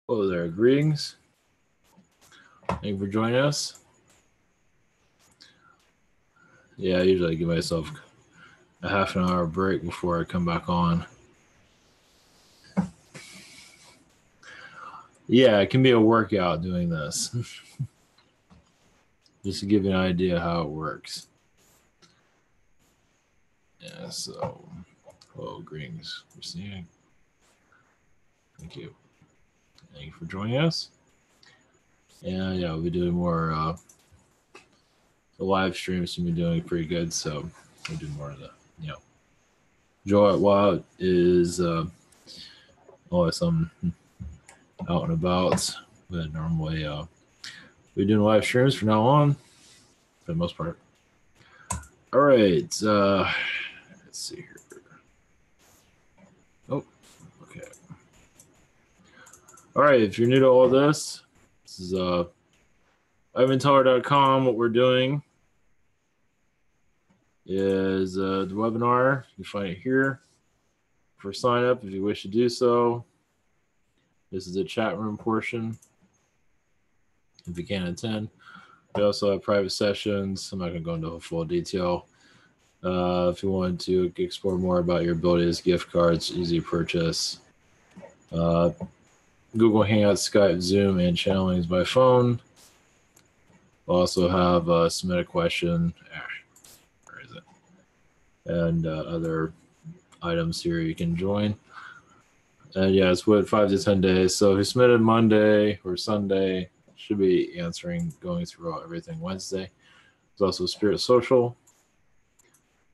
Hello there, greetings. Thank you for joining us. Yeah, I usually give myself a half an hour break before I come back on. Yeah, it can be a workout doing this. Just to give you an idea how it works. Yeah, so, hello, greetings. Christine. Thank you. Thank you for joining us. And yeah, we'll be doing more the live streams have been doing pretty good, so we'll do more of the, Joy while it is always some out and about, but normally we're doing live streams from now on for the most part. All right, let's see here. Oh, okay. All right, if you're new to all this is ivanteller.com. What we're doing is the webinar. You can find it here for sign up if you wish to do so. This is the chat room portion if you can attend. We also have private sessions. I'm not going to go into full detail. If you want to explore more about your abilities, gift cards, easy purchase, Google Hangouts, Skype, Zoom, and channelings by phone. We'll also have submit a question. Where is it? And other items here you can join. And yeah, it's with 5 to 10 days. So if you submitted Monday or Sunday, should be answering, going through everything Wednesday. There's also Spirit Social.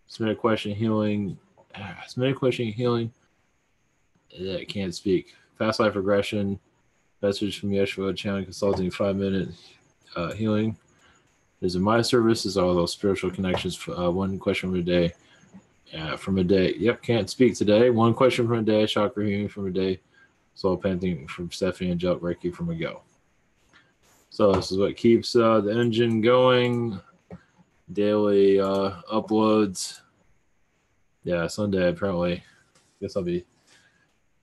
Submit a question, healing. Submit a question, healing. That can't speak. Fast life regression. Message from Yeshua, channel consulting, 5-minute healing. These are my services, all those spiritual connections. One question from a day. From a day. Yep, can't speak today. One question from a day. Chakra healing from a day. Soul painting from Stephanie and Jelt Reiki from a go. So this is what keeps the engine going. Daily uploads. Yeah, Sunday apparently. Guess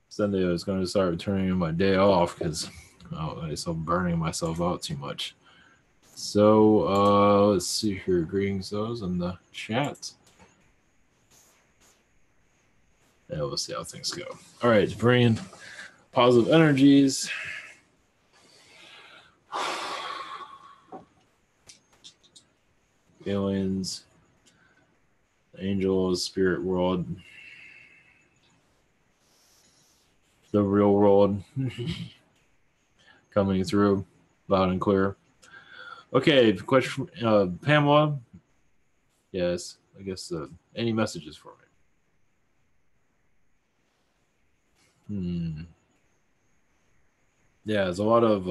Sunday I was going to start turning my day off because I'm burning myself out too much. So let's see here. Greetings those in the chat. Yeah, we'll see how things go. All right, bringing positive energies. Aliens, angels, spirit world, the real world coming through loud and clear. Okay, question from Pamela. Yes, I guess any messages for me? Yeah, there's a lot of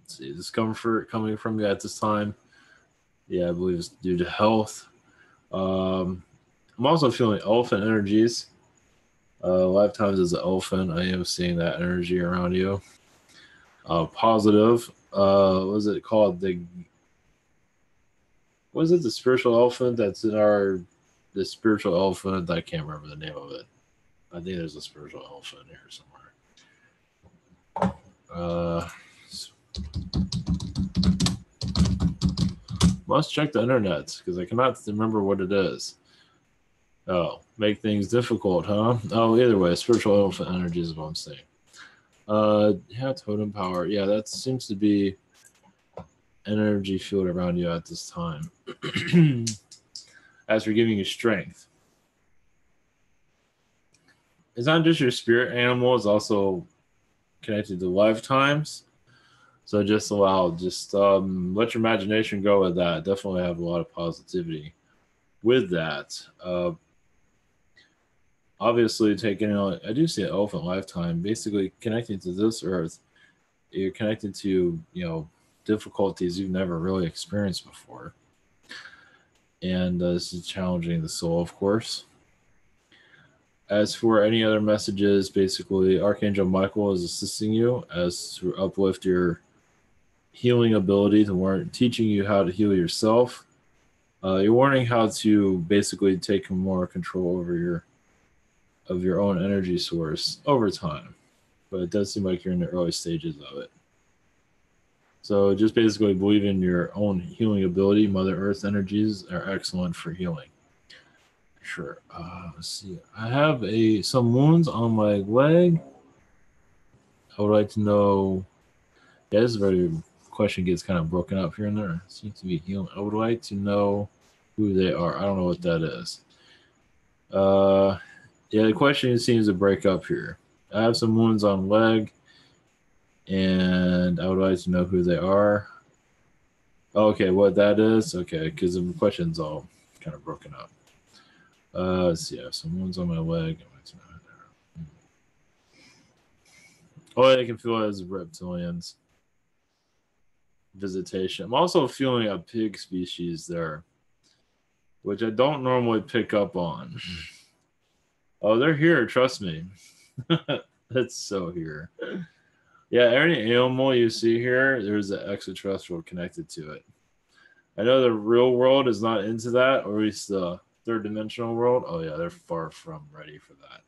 let's see, discomfort coming from you at this time. Yeah, I believe it's due to health. I'm also feeling elephant energies. Lifetimes as an elephant, I am seeing that energy around you. Positive. What is it called? What is it? The spiritual elephant that's in the spiritual elephant. I can't remember the name of it. I think there's a spiritual elephant here somewhere. Must check the internet because I cannot remember what it is. Oh, make things difficult, huh? Oh, either way, spiritual elephant energy is what I'm saying. Yeah, totem power. Yeah, that seems to be energy field around you at this time. As for giving you strength. It's not just your spirit animal, it's also connected to lifetimes. So just let your imagination go with that. Definitely have a lot of positivity with that. Obviously, I do see an elephant lifetime. Basically, connecting to this earth, you're connected to difficulties you've never really experienced before, and this is challenging the soul, of course. As for any other messages, basically, Archangel Michael is assisting you as to uplift your healing ability, teaching you how to heal yourself. You're learning how to basically take more control over of your own energy source over time, but it does seem like you're in the early stages of it. So just basically believe in your own healing ability. Mother Earth energies are excellent for healing. Sure. Let's see. I have some wounds on my leg. I would like to know. Yeah, this is very question gets kind of broken up here and there. Seems to be healing. I would like to know who they are. I don't know what that is. Yeah, the question seems to break up here. I have some wounds on leg, and I would like to know who they are. Okay, what that is? Okay, because the question's all kind of broken up. Let's see. I have some wounds on my leg. Oh, I can feel it as reptilians. Visitation. I'm also feeling a pig species there, which I don't normally pick up on. Oh, they're here. Trust me. That's so here. Yeah, any animal you see here, there's an extraterrestrial connected to it. I know the real world is not into that, or at least the third dimensional world. Oh yeah, they're far from ready for that.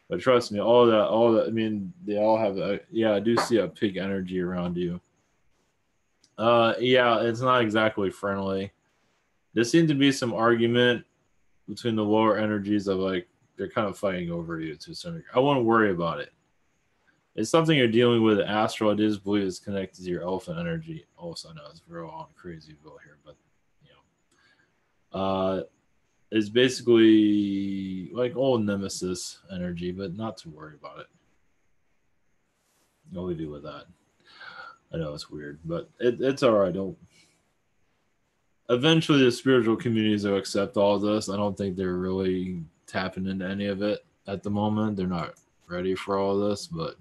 But trust me, all that. I mean, they all have. Yeah, I do see a pig energy around you. Yeah, it's not exactly friendly. There seemed to be some argument between the lower energies of like they're kind of fighting over you to some degree. I wouldn't worry about it. It's something you're dealing with astral. I just believe it's connected to your elephant energy. Also, I know it's real on crazyville here, but you it's basically like old nemesis energy, but not to worry about it. I'll leave you with that. I know it's weird, but it's all right. Don't. Eventually, the spiritual communities will accept all this. I don't think they're really tapping into any of it at the moment. They're not ready for all this, but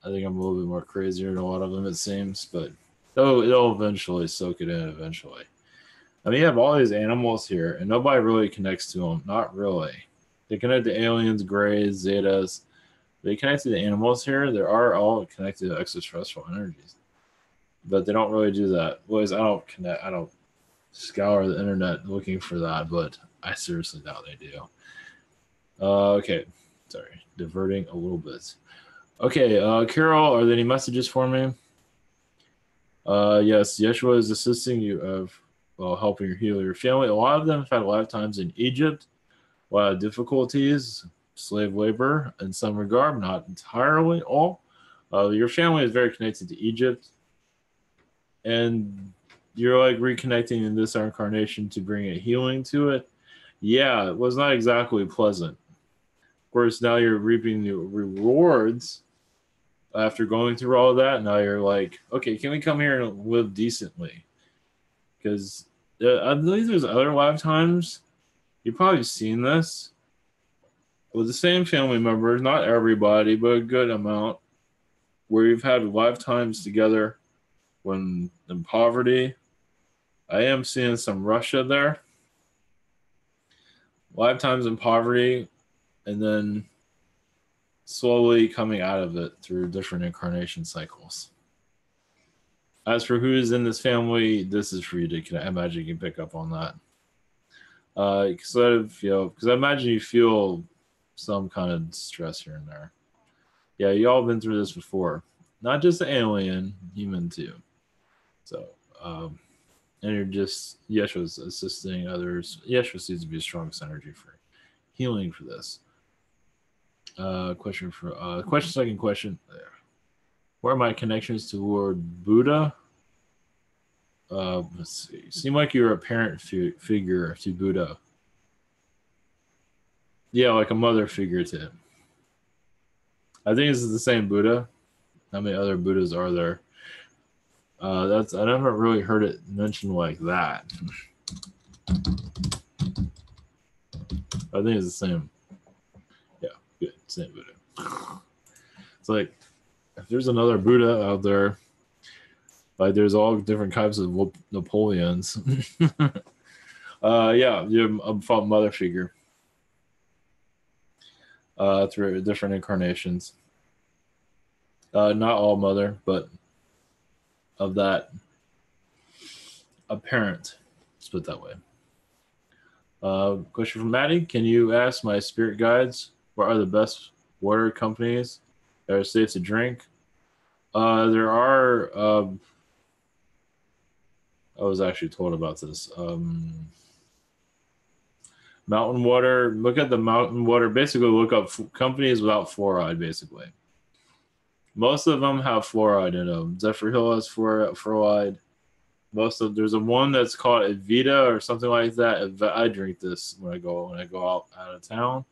I think I'm a little bit more crazier than a lot of them, it seems. But it'll eventually soak it in eventually. I mean, you have all these animals here, and nobody really connects to them. Not really. They connect to aliens, grays, zetas. They connect to the animals here. They are all connected to extraterrestrial energies, but they don't really do that. Boys, I don't connect. I don't scour the internet looking for that, but I seriously doubt they do. Okay, sorry, diverting a little bit. Okay, Carol, are there any messages for me? Yes, Yeshua is assisting you of helping you heal your family. A lot of them have had lifetimes in Egypt, a lot of difficulties, slave labor in some regard, not entirely all. Your family is very connected to Egypt, and you're like reconnecting in this incarnation to bring a healing to it. Yeah, it was not exactly pleasant. Of course, now you're reaping the rewards after going through all of that. Now you're like, okay, can we come here and live decently? Because I believe there's other lifetimes. You've probably seen this with the same family members, not everybody, but a good amount, where you've had lifetimes together when in poverty. I am seeing some Russia there. Lifetimes in poverty, and then slowly coming out of it through different incarnation cycles. As for who is in this family, this is for you to. I imagine you can pick up on that. Because I imagine you feel some kind of stress here and there. Yeah, you all been through this before. Not just the alien, human too. So, and you're just Yeshua's assisting others. Yeshua seems to be the strongest energy for healing for this. Second question. What are my connections toward Buddha? Let's see. Seem like you're a parent figure to Buddha. Yeah, like a mother figure to him. I think this is the same Buddha. How many other Buddhas are there? I never really heard it mentioned like that. I think it's the same. Yeah, good, same Buddha. It's like if there's another Buddha out there, like there's all different types of Napoleons. Yeah, you're a mother figure through different incarnations. Not all mother, but of that, a parent. Let's put it that way. Question from Maddie. Can you ask my spirit guides what are the best water companies that are safe to drink? There are. I was actually told about this. Mountain water. Look at the mountain water. Basically, look up companies without fluoride. Basically, most of them have fluoride in them. Zephyrhills has fluoride. There's a one that's called Evita or something like that. I drink this when I go out of town.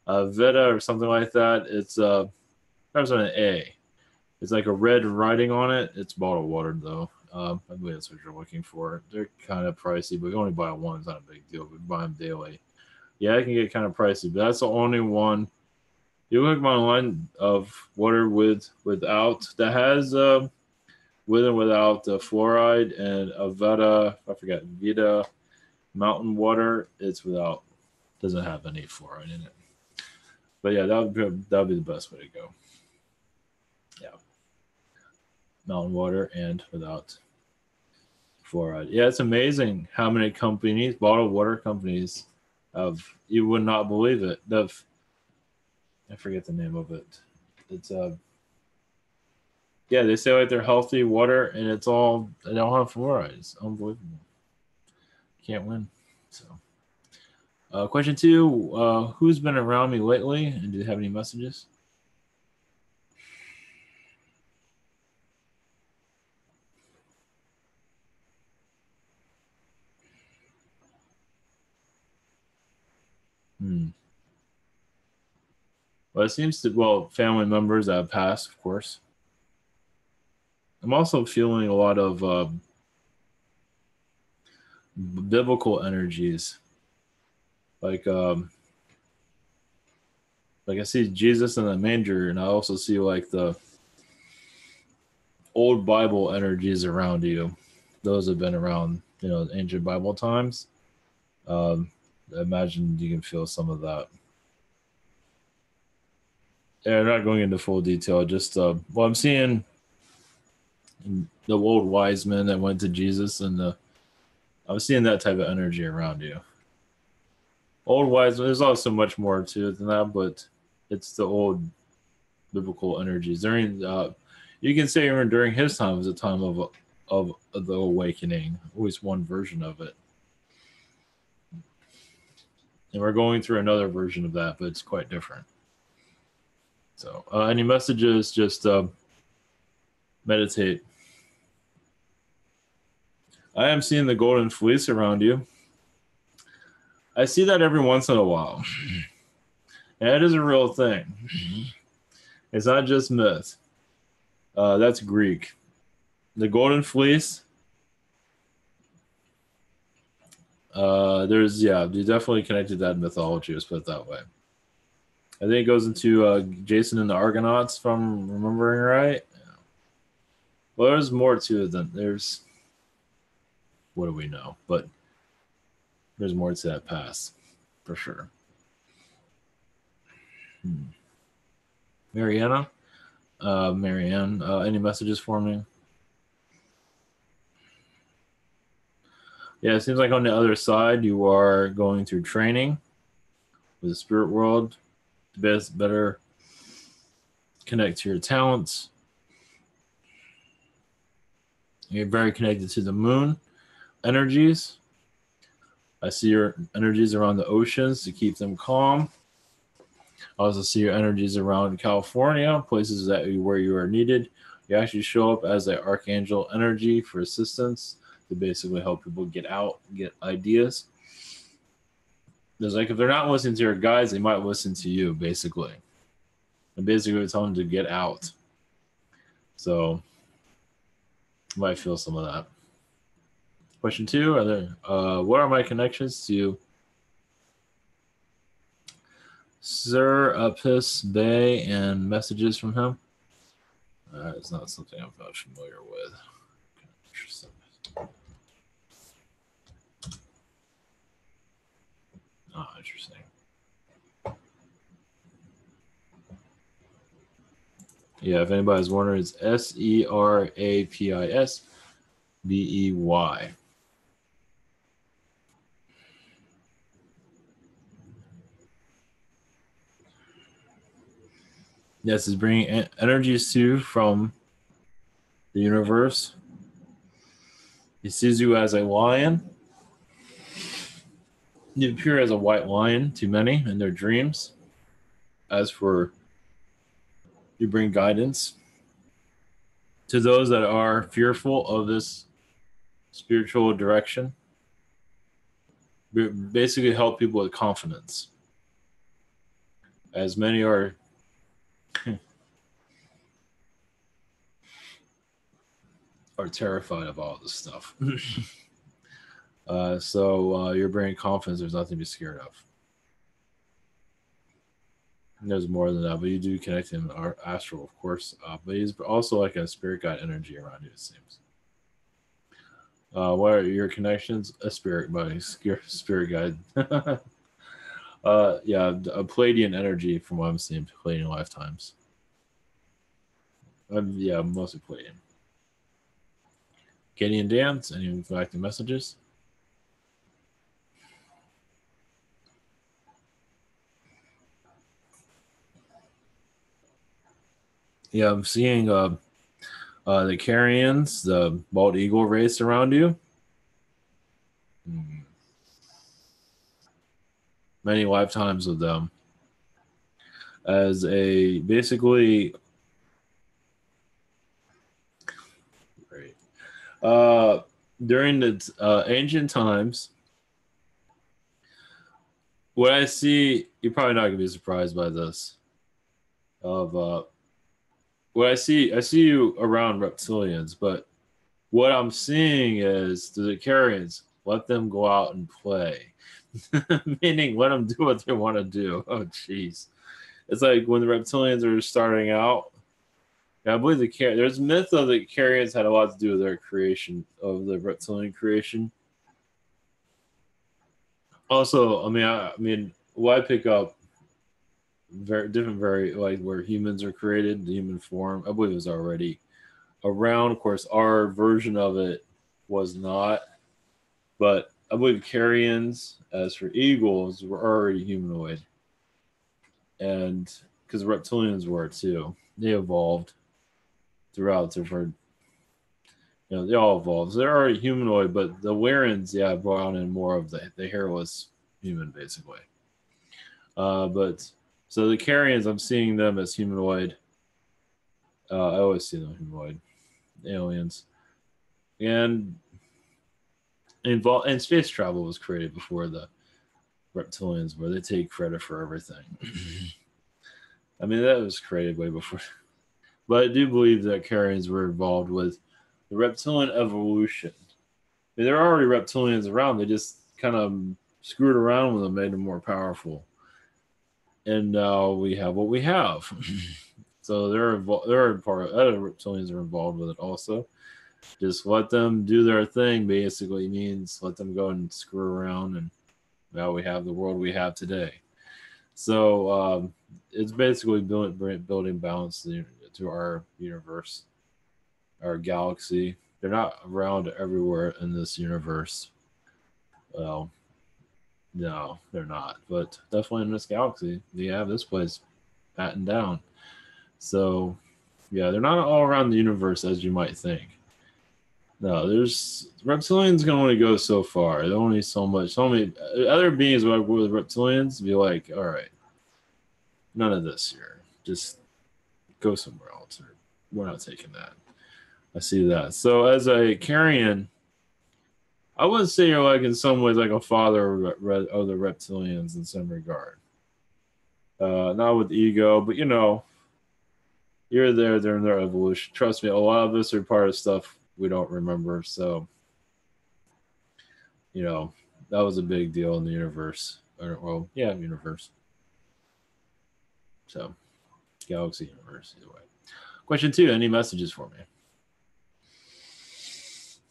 Vita or something like that. It's there's an A. It's like a red writing on it. It's bottled water though. I believe that's what you're looking for. They're kind of pricey, but you only buy one. It's not a big deal. We buy them daily. Yeah, it can get kind of pricey, but that's the only one. You look at my line of water without that has with and without fluoride and Aveda. I forgot Vita mountain water. It's without, doesn't have any fluoride in it. But yeah, that would be the best way to go. Yeah, mountain water and without fluoride. Yeah, it's amazing how many companies, bottled water companies, you would not believe it. I forget the name of it. It's yeah, they say like they're healthy water, and they don't have fluoride. It's unbelievable. Can't win. So, question 2: who's been around me lately, and do they have any messages? Well, it seems family members that have passed, of course. I'm also feeling a lot of biblical energies, like I see Jesus in the manger, and I also see like the old Bible energies around you. Those have been around, ancient Bible times. I imagine you can feel some of that. Yeah, I'm not going into full detail. Just I'm seeing the old wise men that went to Jesus, and I'm seeing that type of energy around you. Old wise, there's also much more to it than that, but it's the old biblical energies. During you can say even during his time was a time of the awakening. Always one version of it, and we're going through another version of that, but it's quite different. So, any messages? Just meditate. I am seeing the golden fleece around you. I see that every once in a while. And it is a real thing. It's not just myth. That's Greek. The golden fleece. You definitely connected that mythology. Let's put it that way. I think it goes into Jason and the Argonauts, if I'm remembering right. Well, there's more to it than there's. What do we know? But there's more to that past, for sure. Marianne, any messages for me? Yeah, it seems like on the other side, you are going through training with the spirit world to better connect to your talents. You're very connected to the moon energies. I see your energies around the oceans to keep them calm. I also see your energies around California, places where you are needed. You actually show up as an archangel energy for assistance to basically help people get out, get ideas. There's like, if they're not listening to your guides, they might listen to you, basically. And basically tell them to get out. So you might feel some of that. Question 2, what are my connections to Serapis Bey and messages from him? It's not something I'm not familiar with. Interesting. Interesting. Yeah, if anybody's wondering, it's Serapis Bey. Yes, is bringing energies to you from the universe. He sees you as a lion. You appear as a white lion to many in their dreams. As for you, bring guidance to those that are fearful of this spiritual direction. Basically, help people with confidence. As many are are terrified of all this stuff. So you're bringing confidence. There's nothing to be scared of. There's more than that, but you do connect him astral, of course. But he's also like a spirit guide energy around you, it seems. What are your connections? A spirit buddy, spirit guide. Yeah, a Palladian energy from what I'm seeing, Palladian lifetimes. Yeah, mostly Palladian. Katie and Dance, any galactic messages? Yeah, I'm seeing the Carians, the bald eagle race around you. Many lifetimes of them. As a basically during the ancient times, what I see, you're probably not gonna be surprised by this. Of what I see you around reptilians, but what I'm seeing is the Icarians, let them go out and play. Meaning let them do what they want to do. Oh jeez. It's like when the reptilians are starting out. Yeah, I believe there's a myth of the Icarians had a lot to do with their creation of the reptilian creation. Also, I mean, what I pick up very different, very like where humans are created, the human form. I believe it was already around. Of course, our version of it was not, but I believe Carians, as for eagles, were already humanoid, and because reptilians were too, they evolved throughout different. You know, they all evolved. So they're already humanoid, but the Warrens, yeah, brought in more of the hairless human, basically. But so the Carians, I'm seeing them as humanoid. I always see them humanoid aliens, and and space travel was created before the reptilians, where they take credit for everything. I mean, that was created way before. But I do believe that Carians were involved with the reptilian evolution. I mean, there are already reptilians around. They just kind of screwed around with them, made them more powerful, and now we have what we have. So they're part of other reptilians are involved with it also. Just let them do their thing. Basically means let them go and screw around, and now we have the world we have today. So it's basically building balance to our universe, our galaxy. They're not around everywhere in this universe. Well, no, they're not. But definitely in this galaxy, we have this place battened down. So, yeah, they're not all around the universe as you might think. No, there's reptilians can only go so far. There's only so much. So many other beings with reptilians be like, all right, none of this here. Just go somewhere else. Or we're not taking that. I see that. So as a Carrion, I wouldn't say you're like in some ways like a father of the reptilians in some regard. Not with ego, but you know, you're there during their evolution. Trust me, a lot of us are part of stuff we don't remember. So, you know, that was a big deal in the universe. Or, well, yeah, universe. So, galaxy universe, either way. Question 2, any messages for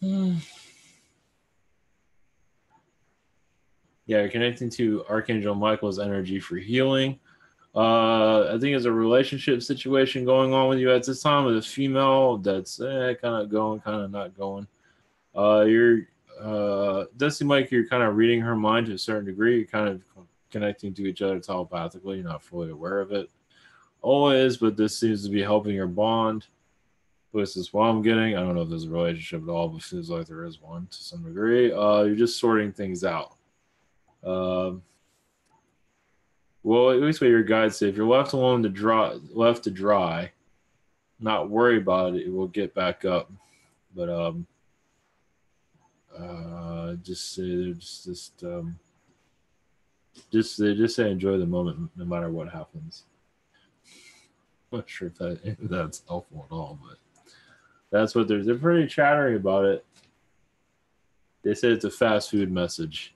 me? Yeah, you're connecting to Archangel Michael's energy for healing. I think there's a relationship situation going on with you at this time with a female that's kind of going, kind of not going. You're does seem like you're kind of reading her mind to a certain degree. You're kind of connecting to each other telepathically. You're not fully aware of it. always, but this seems to be helping your bond. This is what I'm getting. I don't know if there's a relationship at all, but it feels like there is one to some degree. You're just sorting things out. Well, at least what your guides say, if you're left alone to dry, not worry about it. It will get back up. But just say just say enjoy the moment no matter what happens. I'm not sure if that's helpful at all, but that's what they're pretty chattery about it. They say it's a fast food message.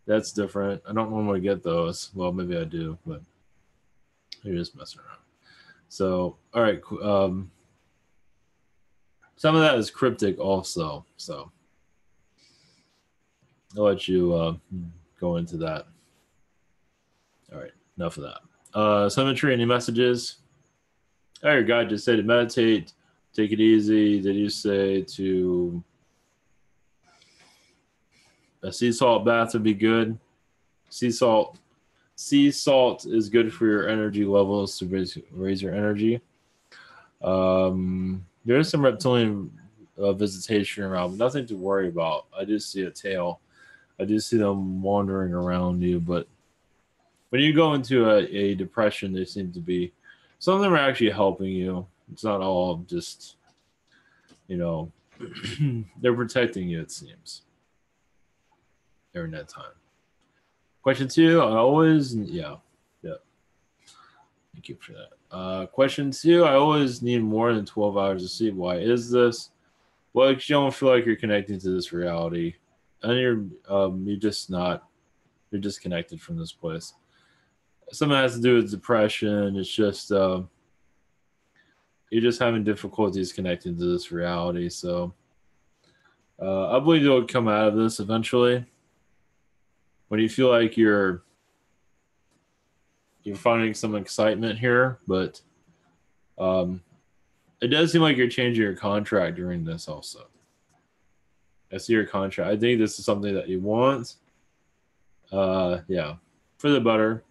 That's different. I don't normally get those. Well, maybe I do, but you're just messing around. So, all right. Some of that is cryptic also. So I'll let you go into that. All right. Enough of that. Symmetry, any messages? Oh, your guide just said to meditate, take it easy. Did you say to a sea salt bath would be good? Sea salt is good for your energy levels to raise your energy. There is some reptilian visitation around, but nothing to worry about. I do see a tail. I do see them wandering around you, but when you go into a depression, they seem to be, some of them are actually helping you. It's not all just, they're protecting you, it seems, during that time. Question 2, thank you for that. Question 2, I always need more than 12 hours of sleep. Why is this? Well, you don't feel like you're connecting to this reality. And you're just not. You're disconnected from this place. Something has to do with depression. It's just you're just having difficulties connecting to this reality. So I believe you'll come out of this eventually. When you feel like you're finding some excitement here, but it does seem like you're changing your contract during this also. I see your contract. I think this is something that you want. Yeah, for the better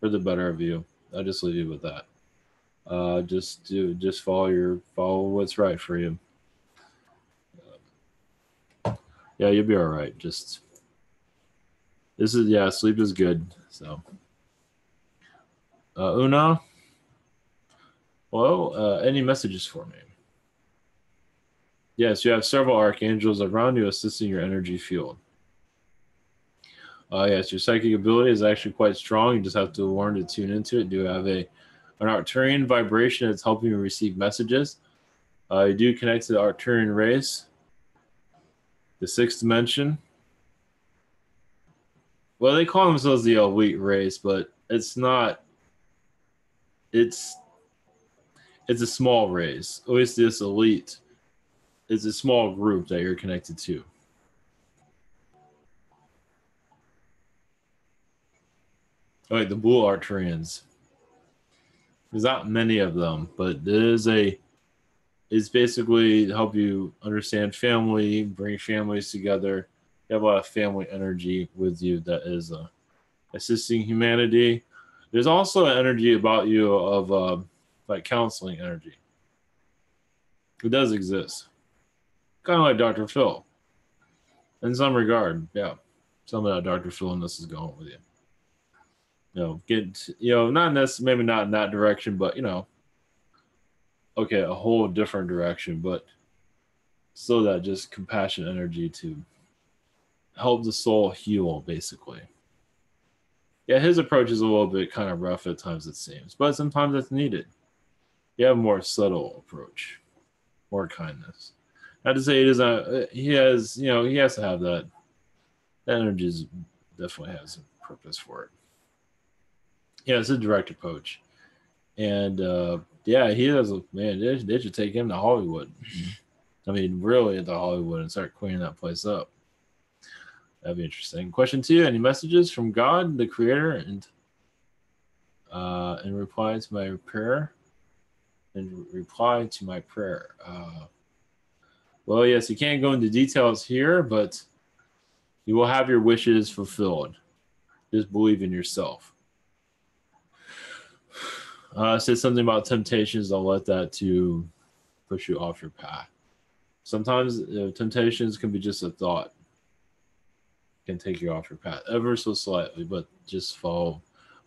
of you. I'll just leave you with that. Just follow what's right for you. Yeah, you'll be all right. Sleep is good. So, Una, well, any messages for me? Yes, you have several archangels around you assisting your energy field. Yes, your psychic ability is actually quite strong. You just have to learn to tune into it. You have an Arcturian vibration that's helping you receive messages. You do connect to the Arcturian race, the 6th dimension. Well, they call themselves the elite race, but it's not. It's a small race. At least this elite is a small group that you're connected to. Oh, wait, the Blue Arcturians. There's not many of them, but it's basically to help you understand family, bring families together. You have a lot of family energy with you that is assisting humanity. There's also an energy about you of like counseling energy. It does exist. Kind of like Dr. Phil. In some regard, yeah. Some of that Dr. Phil-ness is going with you. Not necessarily, maybe not in that direction, but okay, a whole different direction, but still that just compassion energy to help the soul heal, basically. Yeah, his approach is a little bit kind of rough at times, it seems, but sometimes it's needed. You have a more subtle approach, more kindness. Not to say he doesn't. He has to have that. That energy definitely has a purpose for it. Yeah, it's a direct approach, and he does. Man, they should take him to Hollywood. I mean, really into Hollywood and start cleaning that place up. That'd be interesting. Question 2: any messages from God, the Creator, and in reply to my prayer? Well, yes, you can't go into details here, but you will have your wishes fulfilled. Just believe in yourself. Said something about temptations. Don't let that to push you off your path. Sometimes temptations can be just a thought, can take you off your path ever so slightly, but just follow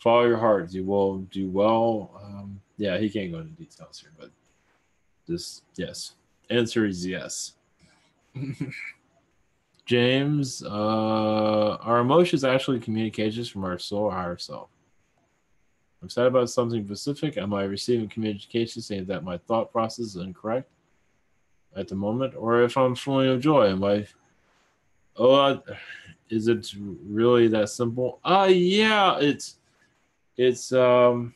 your heart. You will do well. Yeah, he can't go into details here, but just yes. Answer is yes. James, are emotions actually communications from our soul or higher self? I'm sad about something specific. Am I receiving communication saying that my thought process is incorrect at the moment? Or if I'm feeling of joy, am I, is it really that simple? Yeah, it's, okay,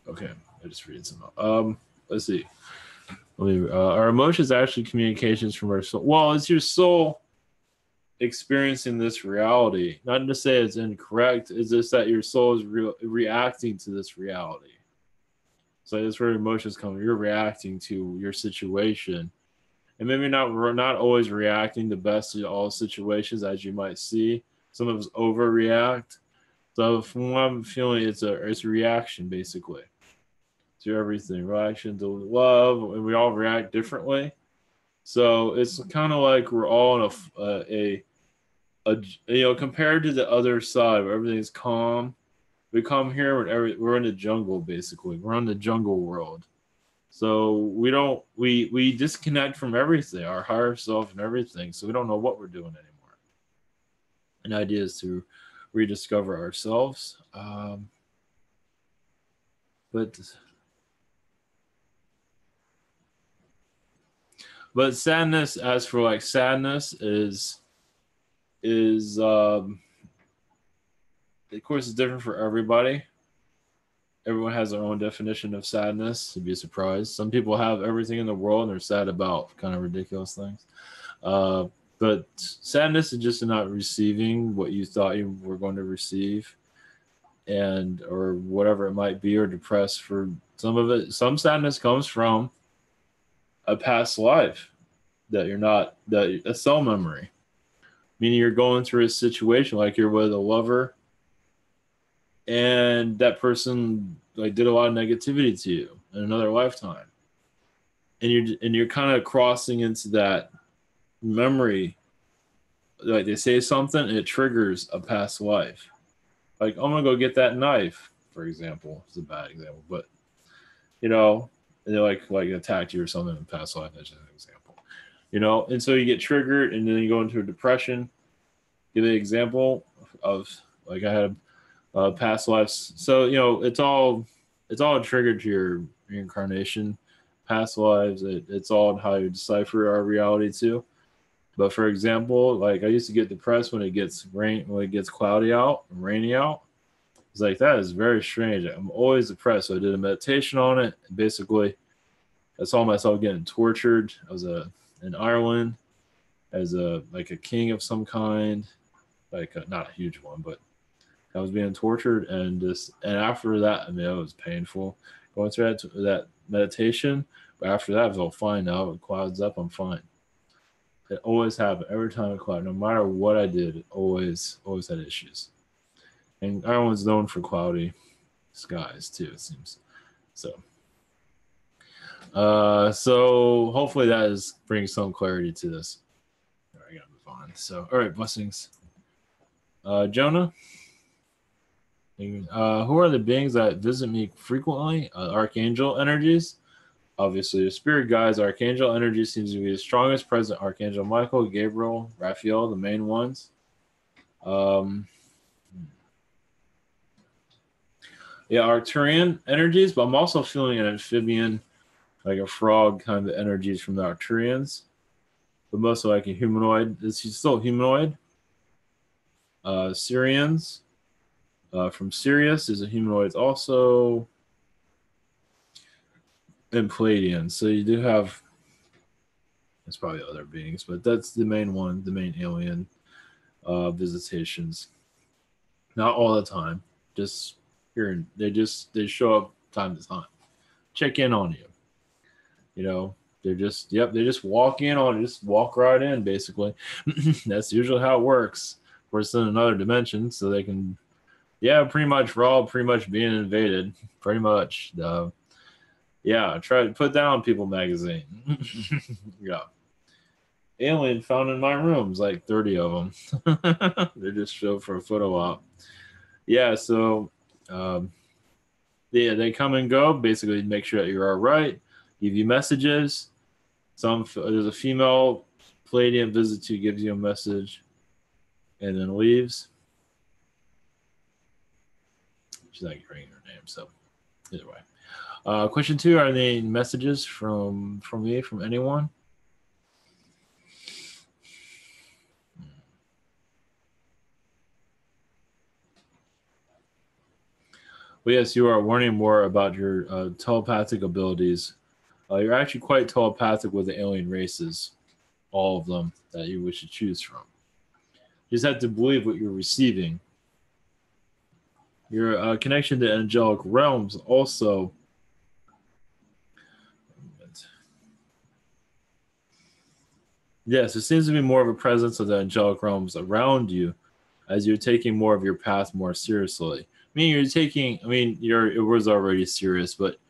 I just read some. Let's see. Our emotions actually communications from our soul. Well, it's your soul experiencing this reality. Not to say it's incorrect. It's just that your soul is reacting to this reality. So that's where emotions come. You're reacting to your situation, and maybe not always reacting the best to all situations as you might see. Some of us overreact. So from what I'm feeling, it's a reaction basically to everything. Reaction to love, and we all react differently. So it's kind of like we're all in compared to the other side where everything's calm. We come here when we're in the jungle basically. We're in the jungle world. So we disconnect from everything, our higher self and everything. So we don't know what we're doing anymore. An idea is to rediscover ourselves. But sadness, as for like sadness, is of course it's different for everybody. Everyone has their own definition of sadness. You'd be surprised. Some people have everything in the world and they're sad about kind of ridiculous things. But sadness is just not receiving what you thought you were going to receive, and or whatever it might be, or depressed for some of it. Some sadness comes from a past life that you're not that a cell memory, meaning you're going through a situation like you're with a lover, and that person like did a lot of negativity to you in another lifetime, and you're kind of crossing into that memory. Like they say something and it triggers a past life. Like I'm gonna go get that knife, for example. It's a bad example, but you know, and they like attacked you or something in past life. That's just an example. And so you get triggered and then you go into a depression. Give an example of like I had past lives. So it's all triggered to your reincarnation, past lives. It's all how you decipher our reality too. But for example, like I used to get depressed when it gets cloudy out, rainy out. It's like that is very strange. I'm always depressed. So I did a meditation on it. And basically, I saw myself getting tortured. I was in Ireland as a king of some kind, not a huge one, but I was being tortured, and after that, I mean, it was painful going through that meditation. But after that, it was all fine now. It clouds up, I'm fine. It always happened every time it clouded. No matter what I did, it always had issues. And Ireland's known for cloudy skies too, it seems. So hopefully that is bringing some clarity to this. All right, I gotta move on. So, all right, blessings. Jonah, who are the beings that visit me frequently? Archangel energies. Obviously, the spirit guides, archangel energy seems to be the strongest present. Archangel Michael, Gabriel, Raphael, the main ones. Yeah, Arcturian energies, but I'm also feeling an amphibian, like a frog kind of energies from the Arcturians, but mostly like a humanoid. Is he still humanoid? Syrians from Sirius is a humanoid also. And Palladians. So you do have, there's probably other beings, but that's the main one, the main alien visitations. Not all the time, just here. They show up time to time, check in on you. They just walk in on, just walk right in. Basically, that's usually how it works. we're still in another dimension, so they can. Yeah, pretty much. We're all pretty much being invaded. Pretty much. Yeah, try to put down People magazine. Yeah. Alien found in my rooms, like 30 of them. They just show for a photo op. Yeah, so um, yeah, they come and go. Basically, make sure that you're all right. Give you messages. There's a female Palladium visits you, gives you a message, and then leaves. She's not hearing her name, so either way. Question 2: are there any messages from me, from anyone? Well, yes, you are learning more about your telepathic abilities. You're actually quite telepathic with the alien races, all of them that you wish to choose from. You just have to believe what you're receiving. Your connection to angelic realms also. Yes, there seems to be more of a presence of the angelic realms around you as you're taking more of your path more seriously. It was already serious, but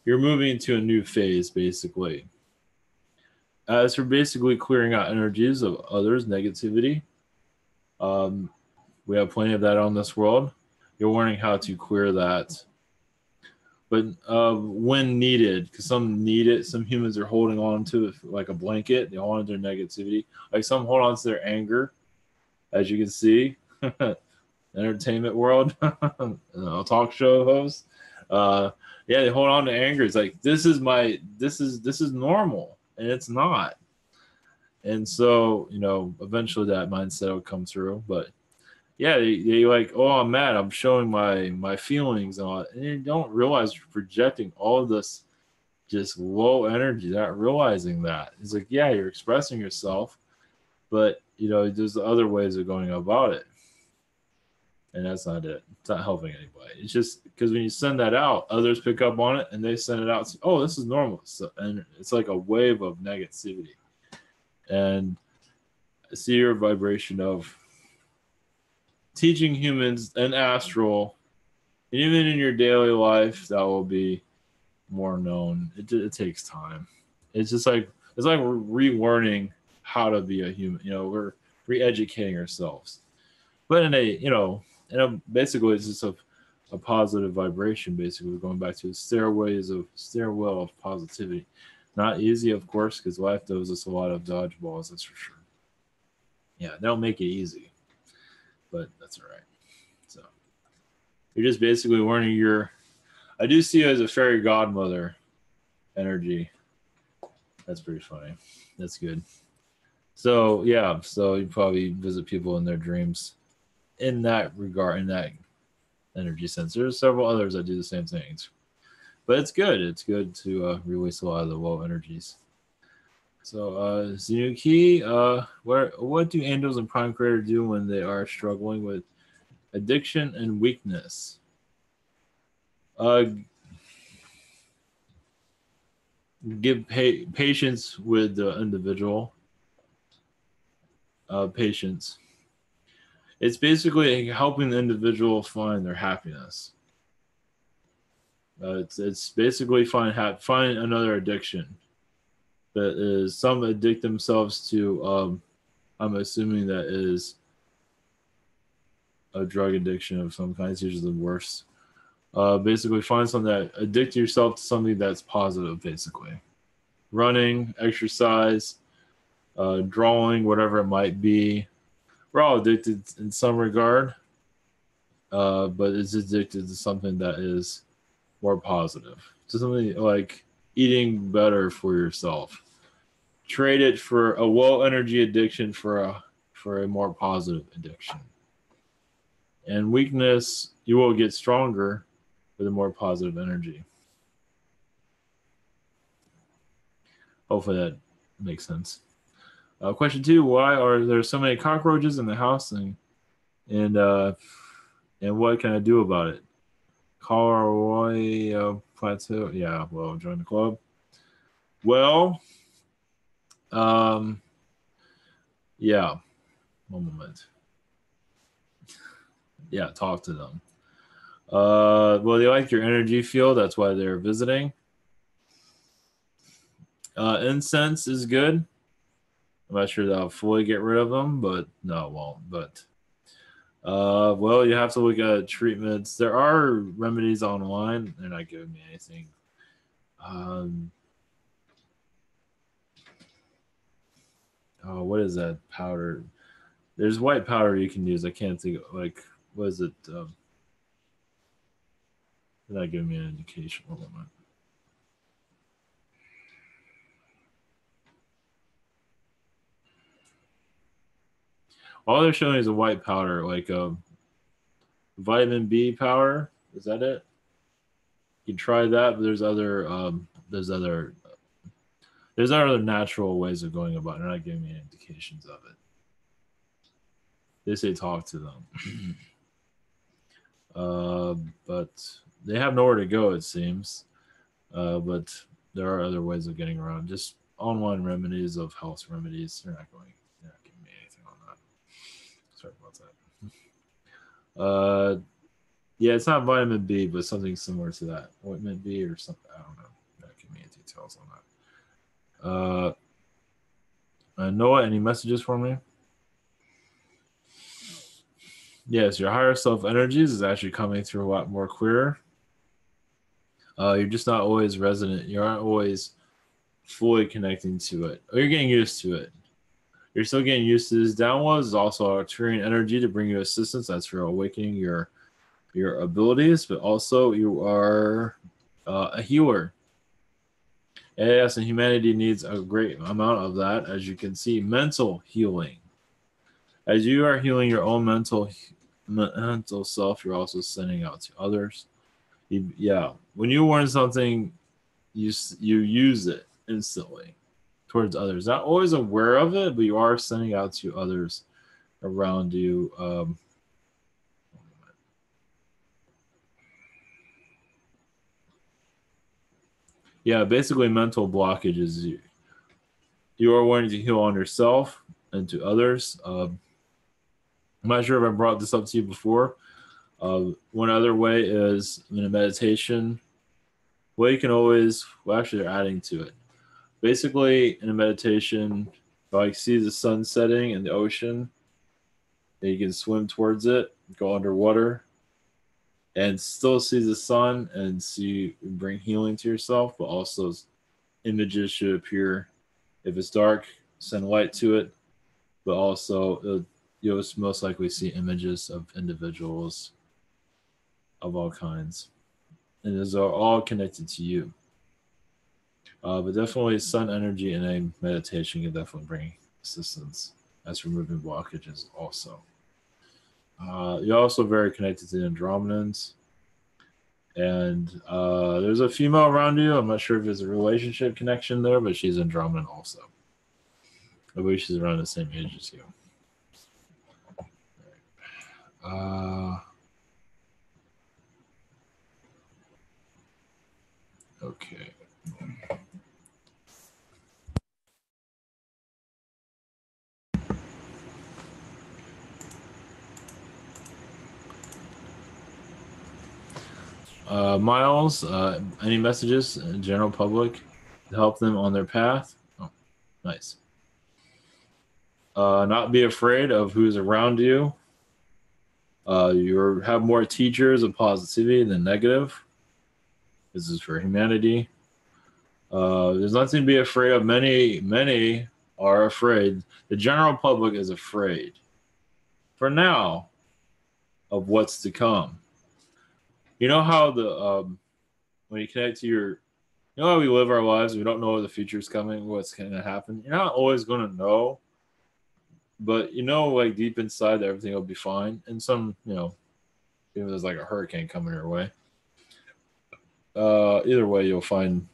you're moving into a new phase, basically. As for basically clearing out energies of others, negativity, um, we have plenty of that on this world. You're learning how to clear that, but when needed, because some need it. Some humans are holding on to it like a blanket. They hold on to their negativity. Like some hold on to their anger, as you can see. Entertainment world, talk show host. Uh, yeah, they hold on to anger. It's like this is normal, and it's not. And so eventually that mindset will come through. But yeah, they like, oh, I'm mad. I'm showing my feelings and all that. And you don't realize you're projecting all of this just low energy, not realizing that. It's like, yeah, you're expressing yourself, but there's other ways of going about it. And that's not it. It's not helping anybody. It's just because when you send that out, others pick up on it and they send it out. Oh, this is normal. So, and it's like a wave of negativity. And I see your vibration of teaching humans and astral, and even in your daily life, that will be more known. It takes time. It's like we're relearning how to be a human. We're re-educating ourselves, but basically it's just a positive vibration. Basically, we're going back to the stairwell of positivity. Not easy, of course, because life throws us a lot of dodgeballs. That's for sure. Yeah, they don't make it easy, but that's all right. So you're just basically learning your. I do see you as a fairy godmother energy. That's pretty funny. That's good. So yeah, so you probably visit people in their dreams in that regard, in that energy sense. There's several others that do the same things. But it's good. It's good to release a lot of the low energies. So Zenuki, what do angels and prime creator do when they are struggling with addiction and weakness? Give patience with the individual. Patience. It's basically helping the individual find their happiness. It's basically find another addiction. That is, some addict themselves to. I'm assuming that is a drug addiction of some kind. It's usually the worst. Basically, find something that addict yourself to something that's positive. Basically, running, exercise, drawing, whatever it might be. We're all addicted in some regard, but it's addicted to something that is more positive. To something like eating better for yourself. Trade it for a low energy addiction for a more positive addiction. And weakness, you will get stronger with a more positive energy. Hopefully that makes sense. Question 2: why are there so many cockroaches in the house, and what can I do about it? Colorado Plateau. Yeah, well, join the club. Well, yeah. One moment. Yeah, talk to them. Well, they like your energy field. That's why they're visiting. Incense is good. I'm not sure that'll fully get rid of them, but no, it won't. But well, you have to look at treatments. There are remedies online. They're not giving me anything. Um, oh, what is that powder? There's white powder you can use. I can't think of, like, what is it? They're not giving me an indication. Hold on. All they're showing is a white powder, like vitamin B powder. Is that it? You can try that, but there's other natural ways of going about it. They're not giving me any indications of it. They say talk to them. But they have nowhere to go, it seems. But there are other ways of getting around. Just online remedies of health remedies. They're not giving me anything on that. Sorry about that. Yeah, it's not vitamin B, but something similar to that. Ointment B or something. I don't know. Not giving me any details on that. Noah, any messages for me? Yes, your higher self energies is actually coming through a lot more clearer. You're just not always resonant. You aren't always fully connecting to it. Or you're getting used to it. You're still getting used to this. Downloads is also Arcturian energy to bring you assistance. That's for awakening your abilities, but also you are a healer. Yes, and humanity needs a great amount of that. As you can see, mental healing. As you are healing your own mental self, you're also sending out to others. Yeah, when you learn something, you use it instantly towards others. Not always aware of it, but you are sending out to others around you. Yeah, basically, mental blockages. You are wanting to heal on yourself and to others. I'm not sure if I brought this up to you before. One other way is in a meditation. Well, you can always, well, actually, they're adding to it. Basically, in a meditation, like see the sun setting in the ocean, and you can swim towards it, go underwater, and still see the sun and see bring healing to yourself, but also images should appear. If it's dark, send light to it, but also you'll most likely see images of individuals of all kinds, and those are all connected to you. But definitely, sun energy in a meditation can definitely bring assistance as removing blockages. Also, you're also very connected to the Andromedans, and there's a female around you. I'm not sure if there's a relationship connection there, but she's Andromedan also. I believe she's around the same age as you. Okay. Miles, any messages in general public to help them on their path? Oh, nice. Not be afraid of who's around you. You have more teachers of positivity than negative. This is for humanity. There's nothing to be afraid of. Many are afraid. The general public is afraid for now of what's to come. You know how when you connect to how we live our lives, we don't know what the future is coming, what's going to happen. You're not always going to know, but like deep inside that everything will be fine. And some, even if there's like a hurricane coming your way, either way, you'll find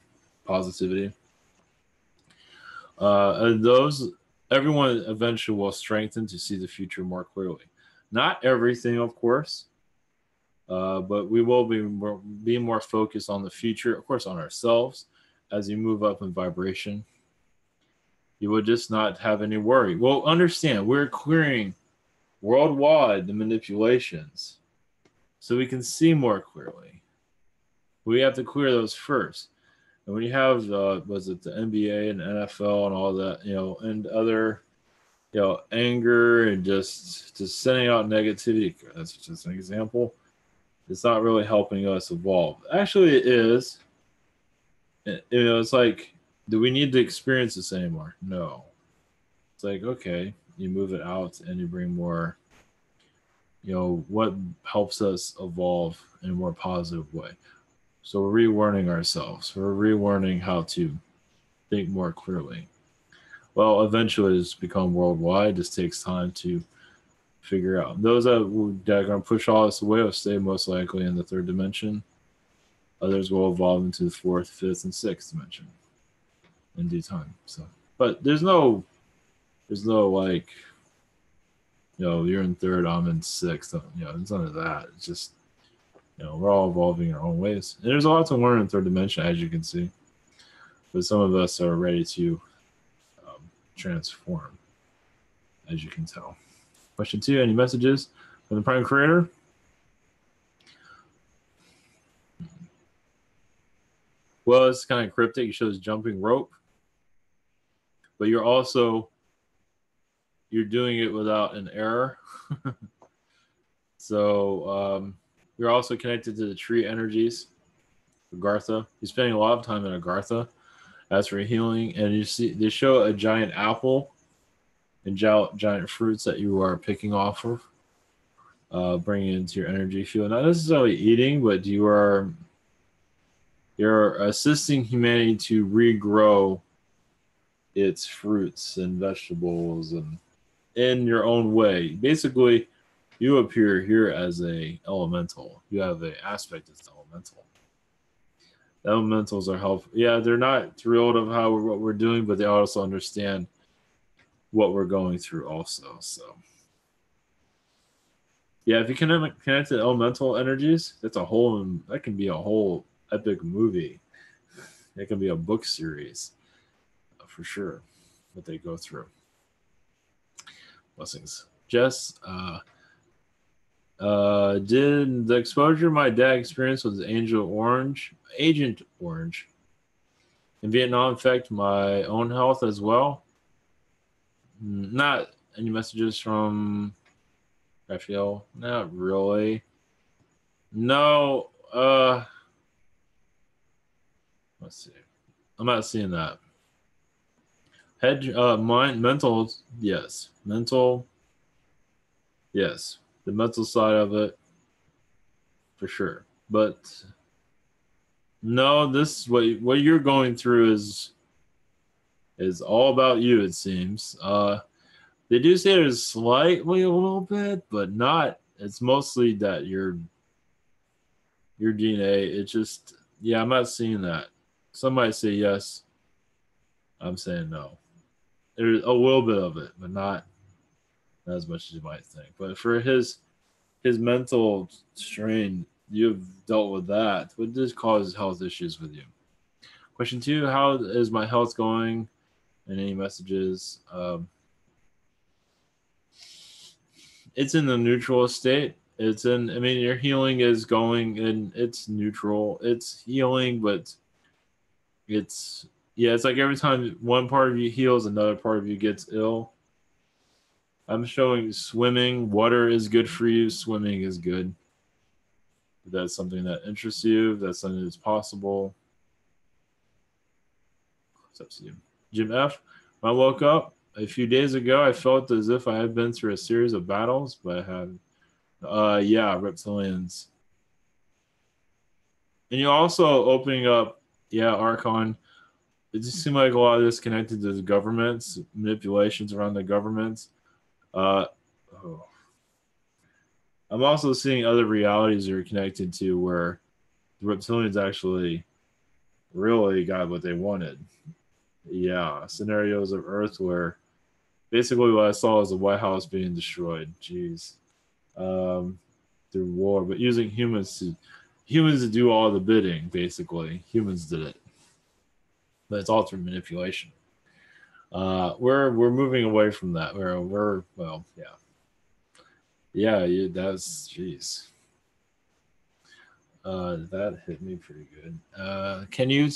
positivity. And everyone eventually will strengthen to see the future more clearly. Not everything, of course, but we will be more focused on the future, of course, on ourselves as you move up in vibration. You will just not have any worry. Well, understand, we're clearing worldwide the manipulations so we can see more clearly. We have to clear those first. And when you have, was it the NBA and NFL and all that, and other, anger and just sending out negativity, that's just an example. It's not really helping us evolve. Actually, it is. It's like, do we need to experience this anymore? No. It's like, okay, you move it out and you bring more, what helps us evolve in a more positive way. So we're relearning ourselves. We're relearning how to think more clearly. Well, eventually it's become worldwide. This takes time to figure out. Those that are going to push all this away will stay most likely in the third dimension. Others will evolve into the fourth, fifth, and sixth dimension in due time. So, but there's no like, you're in third, I'm in sixth. It's none of that. It's just, we're all evolving in our own ways. And there's a lot to learn in third dimension, as you can see. But some of us are ready to transform, as you can tell. Question 2, any messages from the Prime Creator? Well, it's kind of cryptic. It shows jumping rope. But you're doing it without an error. So you're also connected to the tree energies. Agartha. You're spending a lot of time in Agartha. As for healing, and you see they show a giant apple and giant fruits that you are picking off of, bringing into your energy field. Not necessarily eating, but you're assisting humanity to regrow its fruits and vegetables and in your own way. Basically, you appear here as a elemental. You have an aspect as elemental. The elementals are helpful. Yeah, they're not thrilled of what we're doing, but they also understand what we're going through also. So yeah, if you can connect to elemental energies, that can be a whole epic movie. It can be a book series for sure, what they go through. Blessings. Jess, did the exposure my dad experienced with Agent Orange in Vietnam affect my own health as well? Not any messages from Raphael? Not really. No. Let's see. I'm not seeing that. Mental, yes. Mental, yes. The mental side of it, for sure. But no, what you're going through is all about you, it seems. They do say there's slightly a little bit, but not. It's mostly that your DNA. It's just, yeah, I'm not seeing that. Some might say yes. I'm saying no. There's a little bit of it, but not as much as you might think. But for his mental strain, you've dealt with that. What does cause health issues with you? Question 2, how is my health going? And any messages? It's in the neutral state. Your healing is going and it's neutral. It's healing, but it's like every time one part of you heals, another part of you gets ill. I'm showing swimming. Water is good for you. Swimming is good. If that's something that interests you, if that's something that's possible. It's up to you. Jim F. When I woke up a few days ago, I felt as if I had been through a series of battles, but I had, reptilians. And you're also opening up, Archon. It just seemed like a lot of this connected to the governments, manipulations around the governments. I'm also seeing other realities that are connected to where the reptilians actually really got what they wanted. Yeah, scenarios of Earth where basically what I saw was the White House being destroyed. Jeez, through war, but using humans to do all the bidding. Basically, humans did it, but it's all through manipulation. We're moving away from that. Yeah, that's jeez. That hit me pretty good. Can you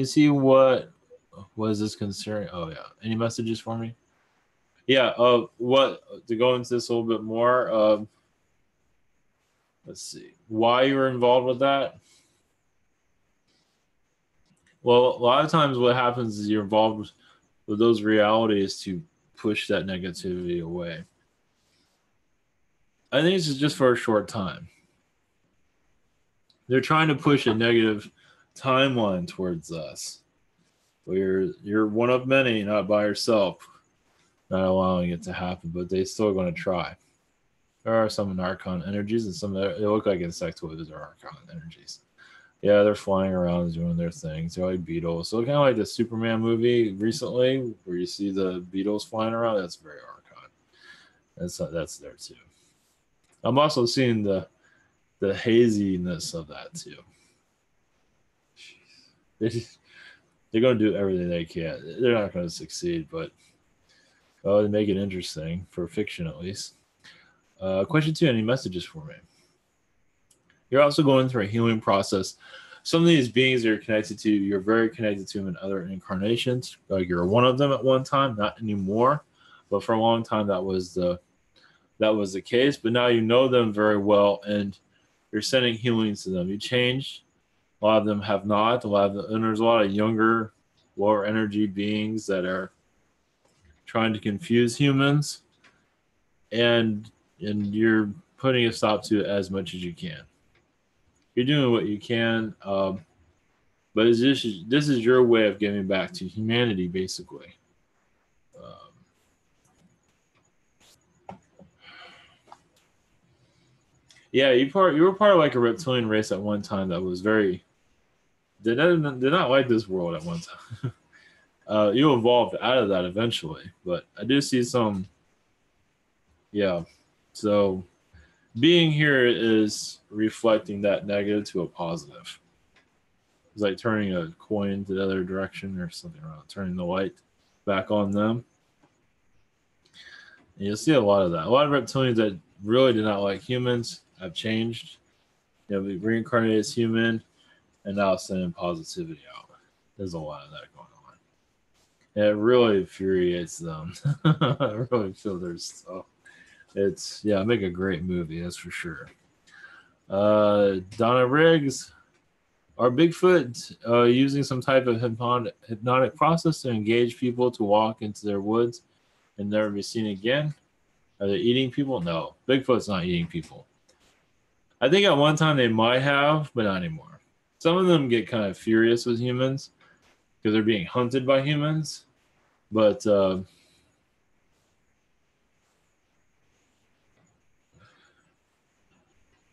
see what was this concern? Oh yeah. Any messages for me? Yeah. What to go into this a little bit more? Let's see. Why you were involved with that? Well, a lot of times what happens is you're involved with those realities to push that negativity away. I think it's just for a short time. They're trying to push a negative timeline towards us. Where you're one of many, not by yourself, not allowing it to happen, but they still going to try. There are some Archon energies, and some they look like insectoids or Archon energies. Yeah, they're flying around doing their things. They're like beetles. So kind of like the Superman movie recently, where you see the beetles flying around. That's very Archon. That's there too. I'm also seeing the haziness of that too. They just, they're going to do everything they can. They're not going to succeed, but they make it interesting for fiction at least. Question two: any messages for me? You're also going through a healing process. Some of these beings you're connected to, you're very connected to them in other incarnations. Like you're one of them at one time, not anymore, but for a long time that was the case. But now you know them very well, and you're sending healings to them. You changed. A lot of them have not. And there's a lot of younger, lower energy beings that are trying to confuse humans, and you're putting a stop to it as much as you can. You're doing what you can, but this is your way of giving back to humanity, basically. Um, yeah, you were part of like a reptilian race at one time that was very did not like this world at one time. You evolved out of that eventually, but I do see some. Yeah, so being here is reflecting that negative to a positive. It's like turning a coin to the other direction or something around, turning the light back on them. And you'll see a lot of that. A lot of reptilians that really do not like humans have changed. We reincarnated as human and now sending positivity out. There's a lot of that going on. And it really infuriates them. I really feel there's stuff. It's yeah, make a great movie, that's for sure. Donna Riggs, are Bigfoot using some type of hypnotic process to engage people to walk into their woods and never be seen again? Are they eating people? No, Bigfoot's not eating people. I think at one time they might have, but not anymore. Some of them get kind of furious with humans because they're being hunted by humans. But oh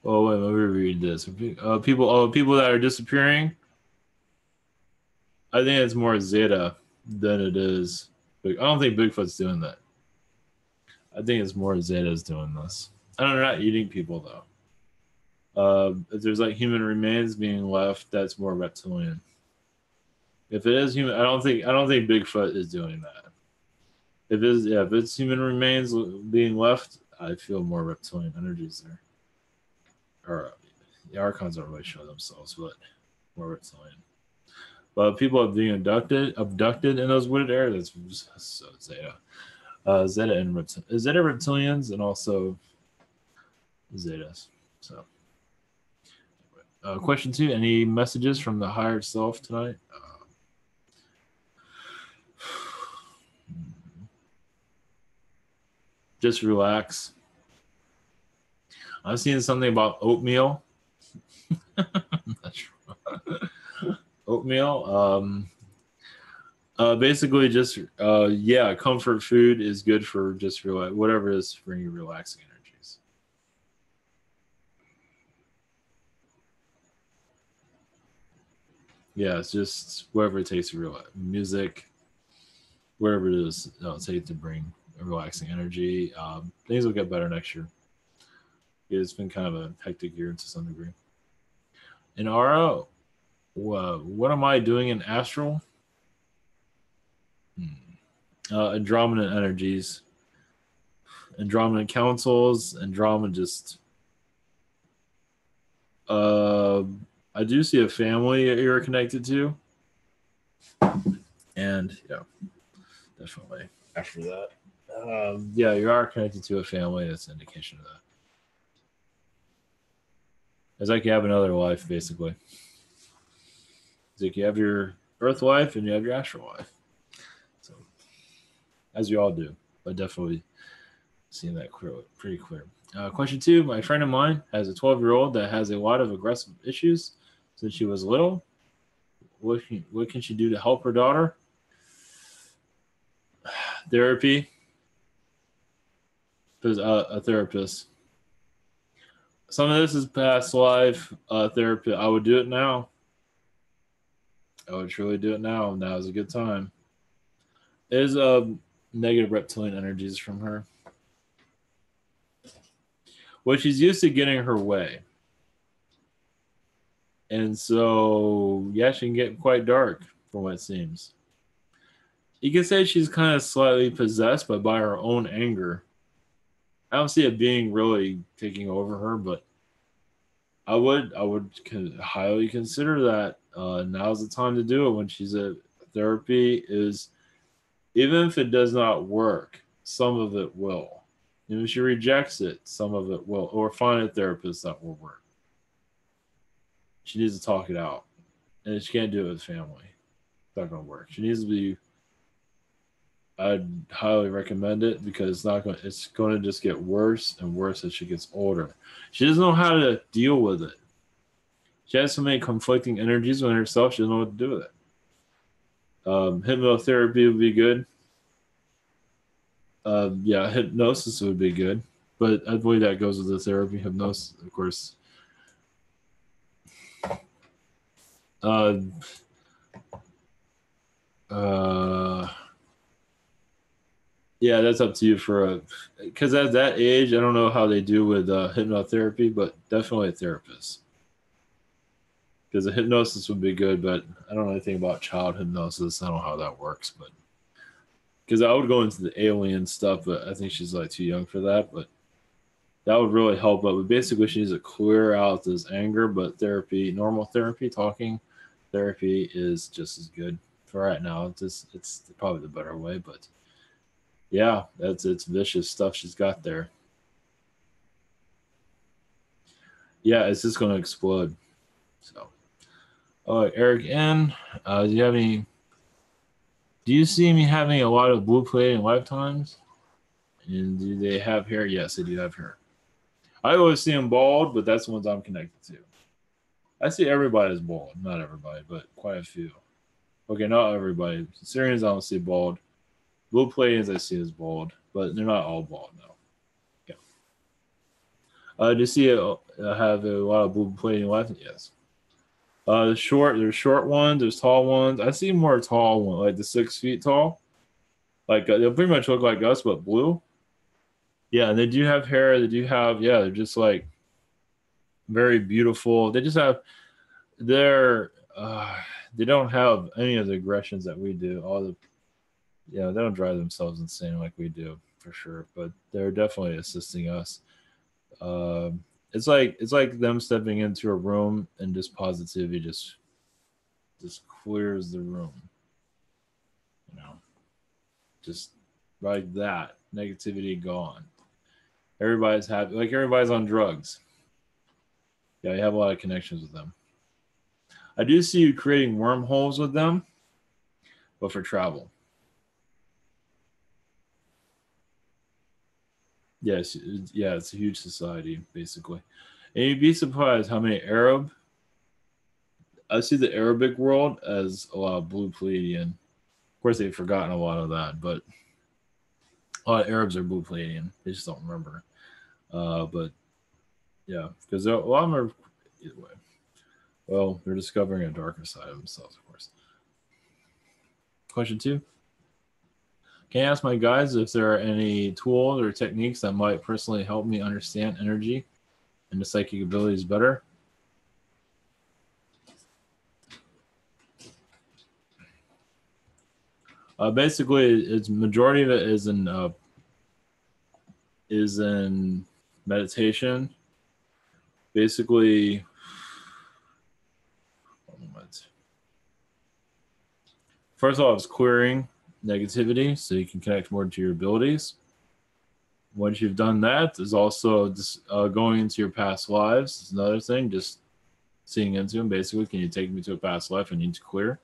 wait, let me read this. People that are disappearing. I think it's more Zeta than it is. I don't think Bigfoot's doing that. I think it's more Zeta's doing this. I don't know, they're not eating people though. If there's like human remains being left, that's more reptilian. If it is human, I don't think Bigfoot is doing that. If it's human remains being left, I feel more reptilian energies there. Or the archons don't really show themselves, but more reptilian. But people are being abducted in those wooded areas. That's so Zeta. Zeta and Zeta reptilians and also Zetas. So, question two: any messages from the higher self tonight? Just relax. I'm seeing something about oatmeal. Oatmeal. Basically, just yeah, comfort food is good for just whatever is bringing you relaxing energies. Yeah, it's just whatever it takes to relax. Music, whatever it is, it'll take to bring a relaxing energy. Things will get better next year. It's been kind of a hectic year to some degree. In RO, what am I doing in astral? Andromedan energies. Andromeda councils. Andromeda just. I do see a family that you're connected to, and yeah, definitely after that. Yeah, you are connected to a family. That's an indication of that. It's like you have another life, basically. It's like you have your Earth life and you have your astral life. So, as you all do, but definitely seeing that pretty clear. Question 2: my friend of mine has a 12-year-old that has a lot of aggressive issues since she was little. What can she do to help her daughter? Therapy. A therapist. Some of this is past life therapy. I would do it now. I would truly do it now. Now is a good time. There's negative reptilian energies from her. Well, she's used to getting her way. And so, yeah, she can get quite dark from what it seems. You can say she's kind of slightly possessed, but by her own anger. I don't see it being really taking over her, but I would highly consider that. Now's the time to do it when she's at therapy. Is even if it does not work, some of it will. And if she rejects it, some of it will, or find a therapist that will work. She needs to talk it out, and she can't do it with family. It's not going to work. She needs to be. I'd highly recommend it because it's going to just get worse and worse as she gets older. She doesn't know how to deal with it. She has so many conflicting energies within herself. She doesn't know what to do with it. Hypnotherapy would be good. Yeah, hypnosis would be good, but I believe that goes with the therapy. Hypnosis, of course. Yeah, that's up to you because at that age, I don't know how they do with hypnotherapy, but definitely a therapist. Because a hypnosis would be good, but I don't know anything about child hypnosis. I don't know how that works, but because I would go into the alien stuff, but I think she's like too young for that. But that would really help. But basically, she needs to clear out this anger. But therapy, normal therapy, talking therapy is just as good for right now. It's probably the better way, but yeah, it's vicious stuff she's got there. Yeah, it's just going to explode. So, Eric N, do you have any? Do you see me having a lot of blue plate in lifetimes? And do they have hair? Yes, they do have hair. I always see them bald, but that's the ones I'm connected to. I see everybody as bald. Not everybody, but quite a few. Okay, not everybody. Syrians I don't see bald. Blue Pleiadians I see as bald, but they're not all bald now. Yeah. Do you see have a lot of blue Pleiadian left? Yes. There's short ones, there's tall ones. I see more tall ones, like the 6 feet tall. Like they'll pretty much look like us, but blue. Yeah, and they do have hair. They do have, yeah, they're just like very beautiful. They just have they're they don't have any of the aggressions that we do. All the they don't drive themselves insane like we do for sure, but they're definitely assisting us. It's like them stepping into a room and just positivity just clears the room. You know, just like that, negativity gone. Everybody's happy, like everybody's on drugs. Yeah, you have a lot of connections with them. I do see you creating wormholes with them, but for travel. Yes, yeah, it's a huge society basically, and you'd be surprised how many Arab. I see the Arabic world as a lot of blue Pleiadian. Of course, they've forgotten a lot of that, but a lot of Arabs are blue Pleiadian. They just don't remember. But yeah, because a lot of them are either way. Well, they're discovering a darker side of themselves, of course. Question 2. Can I ask my guides if there are any tools or techniques that might personally help me understand energy and the psychic abilities better? Basically, it's majority of it is in is in meditation. Basically, first of all, it's clearing negativity so you can connect more to your abilities. Once you've done that, is also just going into your past lives. It's another thing, just seeing into them. Basically, can you take me to a past life I need to clear?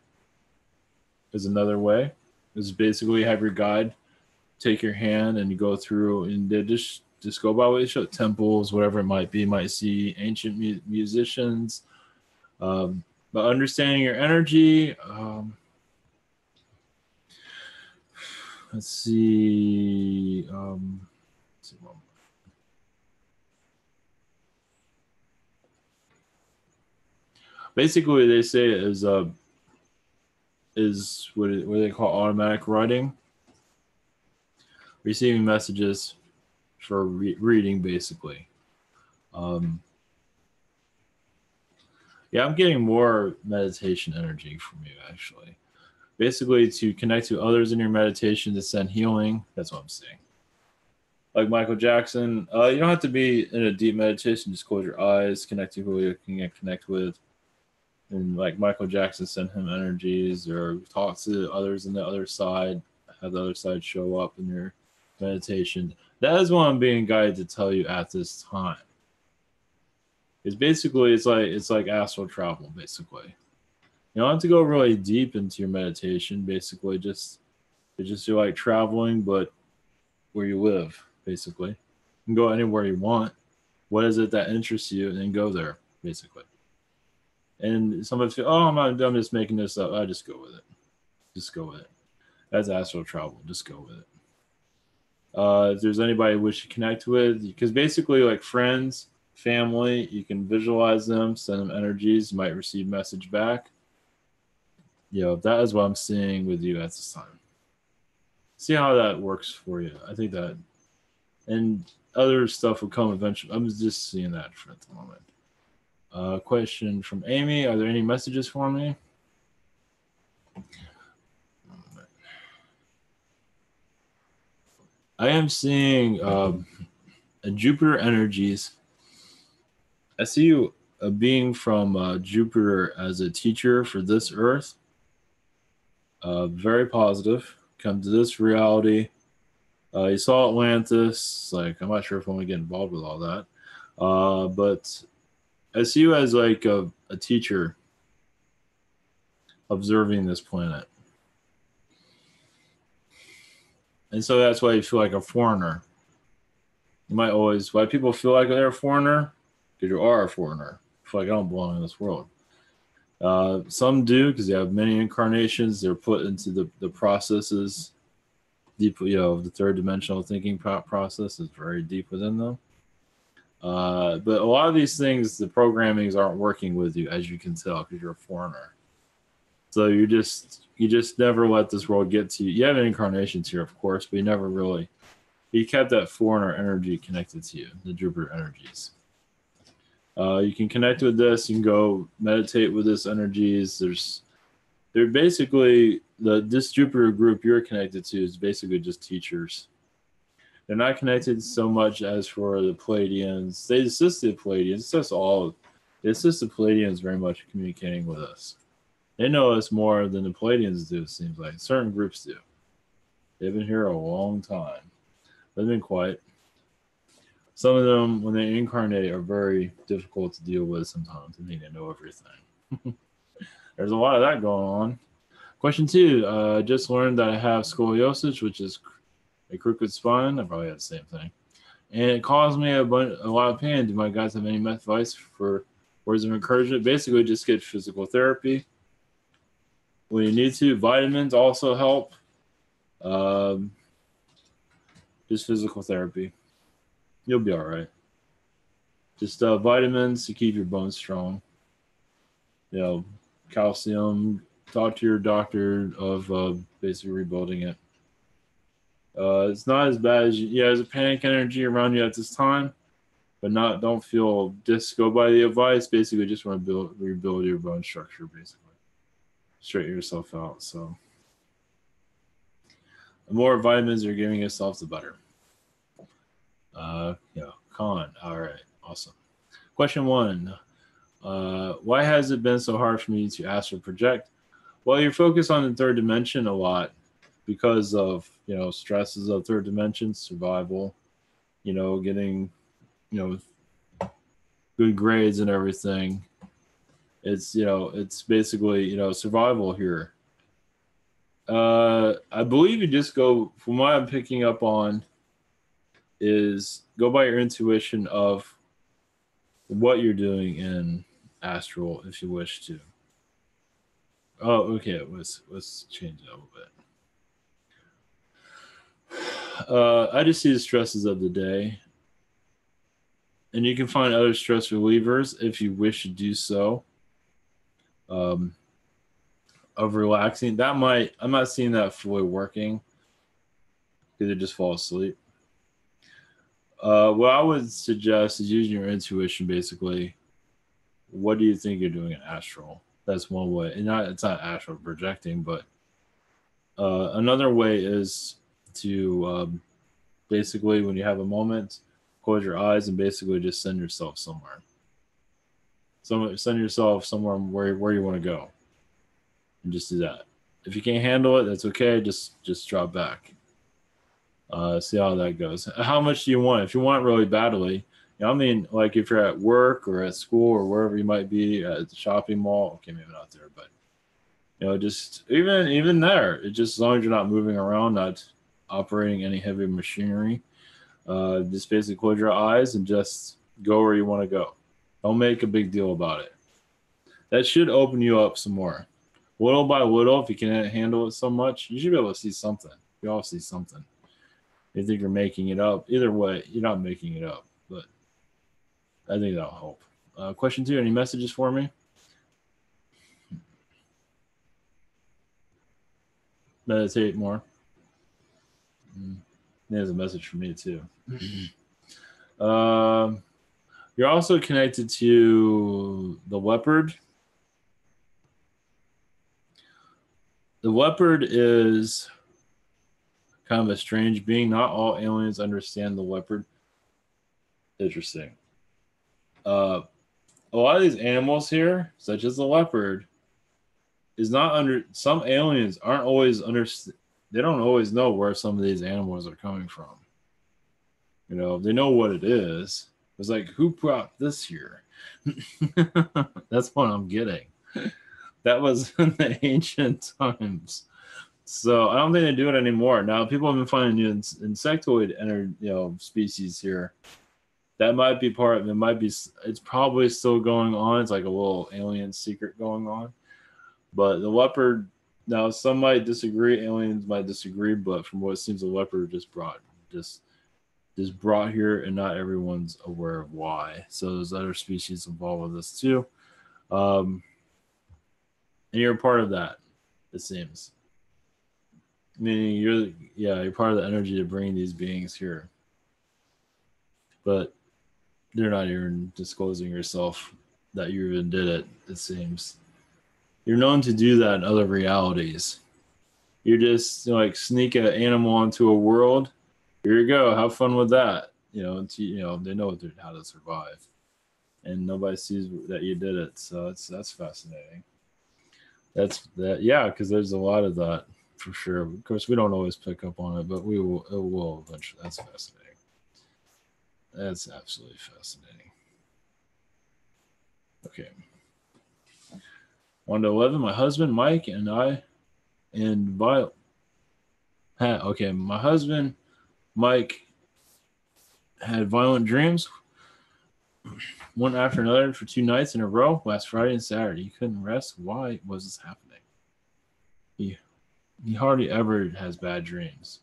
Is another way. Is basically have your guide take your hand and you go through and they just go by what they show, temples, whatever it might be. You might see ancient musicians, but understanding your energy. Let's see. Basically, they say is what they call automatic writing, receiving messages for reading, basically. Yeah, I'm getting more meditation energy from you, actually. Basically, to connect to others in your meditation, to send healing. That's what I'm saying. Like Michael Jackson, you don't have to be in a deep meditation. Just close your eyes, connect to who you can connect with. And like Michael Jackson, send him energies or talk to others on the other side, have the other side show up in your meditation. That is what I'm being guided to tell you at this time. It's basically it's like astral travel, basically. You don't have to go really deep into your meditation. Basically, it's just you're like traveling, but where you live, basically. You can go anywhere you want. What is it that interests you, and then go there, basically. And somebody feel, oh, I'm just making this up. I just go with it. Just go with it. That's astral travel. Just go with it. If there's anybody you wish to connect with, because basically, like friends, family, you can visualize them, send them energies, you might receive message back. That is what I'm seeing with you at this time. See how that works for you. I think that, and other stuff will come eventually. I'm just seeing that for at the moment. Question from Amy. Are there any messages for me? I am seeing Jupiter energies. I see you a being from Jupiter as a teacher for this Earth. Very positive. Come to this reality. You saw Atlantis. Like, I'm not sure if I want to get involved with all that. But I see you as like a teacher observing this planet. And so that's why you feel like a foreigner. You might always, why people feel like they're a foreigner? Because you are a foreigner. You feel like I don't belong in this world. Some do because they have many incarnations. They're put into the processes deep, the third dimensional thinking process is very deep within them. But a lot of these things, the programmings aren't working with you, as you can tell, because you're a foreigner. So you just never let this world get to you. You have incarnations here, of course, but you kept that foreigner energy connected to you, the Jupiter energies. You can connect with this. You can go meditate with this energies. They're basically this Jupiter group you're connected to is basically just teachers. They're not connected so much as for the Pleiadians. They assist the Pleiadians. They assist the Pleiadians very much communicating with us. They know us more than the Pleiadians do, it seems like. Certain groups do. They've been here a long time. They've been quiet. Some of them, when they incarnate, are very difficult to deal with sometimes. They need to know everything. There's a lot of that going on. Question 2. I just learned that I have scoliosis, which is a crooked spine. I probably had the same thing. And it caused me a lot of pain. Do my guys have any advice for words of encouragement? Basically, just get physical therapy when you need to. Vitamins also help. Just physical therapy. You'll be all right. Just vitamins to keep your bones strong. Calcium. Talk to your doctor of basically rebuilding it. It's not as bad as there's a panic energy around you at this time, but don't feel go by the advice. Basically, just want to rebuild your bone structure. Basically, straighten yourself out. So, the more vitamins you're giving yourself, the better. Khan. All right, awesome. Question 1. Why has it been so hard for me to astral project? Well, you're focused on the third dimension a lot because of, stresses of third dimension, survival, getting, good grades and everything. It's basically, survival here. I believe you just go, from what I'm picking up on, is go by your intuition of what you're doing in astral if you wish to. Oh, okay. Let's change that a little bit. I just see the stresses of the day. And you can find other stress relievers if you wish to do so. Of relaxing. I'm not seeing that fully working because it just fall asleep. What I would suggest is using your intuition, basically. What do you think you're doing in astral? That's one way. And it's not astral projecting, but another way is to basically, when you have a moment, close your eyes and basically just send yourself somewhere. Send yourself somewhere where you want to go. And just do that. If you can't handle it, that's okay. Just drop back. See how that goes. How much do you want? If you want it really badly, like if you're at work or at school or wherever you might be, at the shopping mall. Okay, maybe not there, but just even there, it just, as long as you're not moving around, not operating any heavy machinery, just basically close your eyes and just go where you want to go. Don't make a big deal about it. That should open you up some more. Little by little, if you can't handle it so much, you should be able to see something. You all see something. You think you're making it up. Either way, you're not making it up, but I think that'll help. Question 2, any messages for me? Meditate more. There's a message for me too. You're also connected to the leopard. The leopard is kind of a strange being. Not all aliens understand the leopard. Interesting. A lot of these animals here, such as the leopard, is not under. Some aliens aren't always they don't always know where some of these animals are coming from. They know what it is. It's like, who brought this here? That's what I'm getting. That was in the ancient times. So I don't think they do it anymore. Now people have been finding new insectoid species here. That might be part of it. It's probably still going on. It's like a little alien secret going on. But the leopard, now some might disagree, aliens might disagree, but from what it seems, the leopard just brought here, and not everyone's aware of why. So there's other species involved with this too. And you're a part of that, it seems. Meaning you're part of the energy to bring these beings here. But they're not even disclosing yourself that you even did it seems. You're known to do that in other realities. You're just sneak an animal into a world. Here you go. Have fun with that. They know how to survive, and nobody sees that you did it. So that's fascinating. Because there's a lot of that for sure. Of course, we don't always pick up on it, but we will. It will eventually. That's fascinating. That's absolutely fascinating. Okay. 1 to 11. My husband Mike and I, and Violet. Okay, my husband Mike had violent dreams, one after another, for 2 nights in a row, last Friday and Saturday. He couldn't rest. Why was this happening? He hardly ever has bad dreams.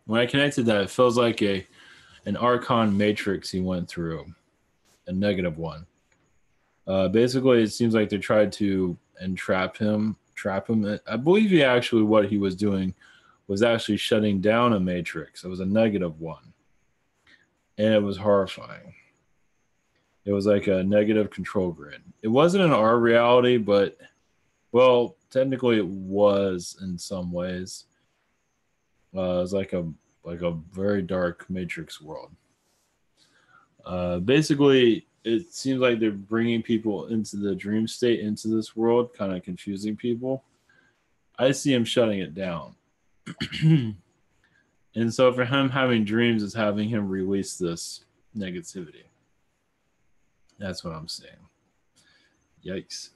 When I connected that, it feels like an Archon matrix he went through, a negative one. Basically, it seems like they tried to trap him. I believe what he was doing was actually shutting down a matrix. It was a negative one. And it was horrifying. It was like a negative control grid. It wasn't in our reality, but Well, technically it was in some ways. It's like a very dark Matrix world. Basically, it seems like they're bringing people into the dream state into this world, kind of confusing people. I see him shutting it down. And so for him having dreams is having him release this negativity. That's what I'm saying. Yikes.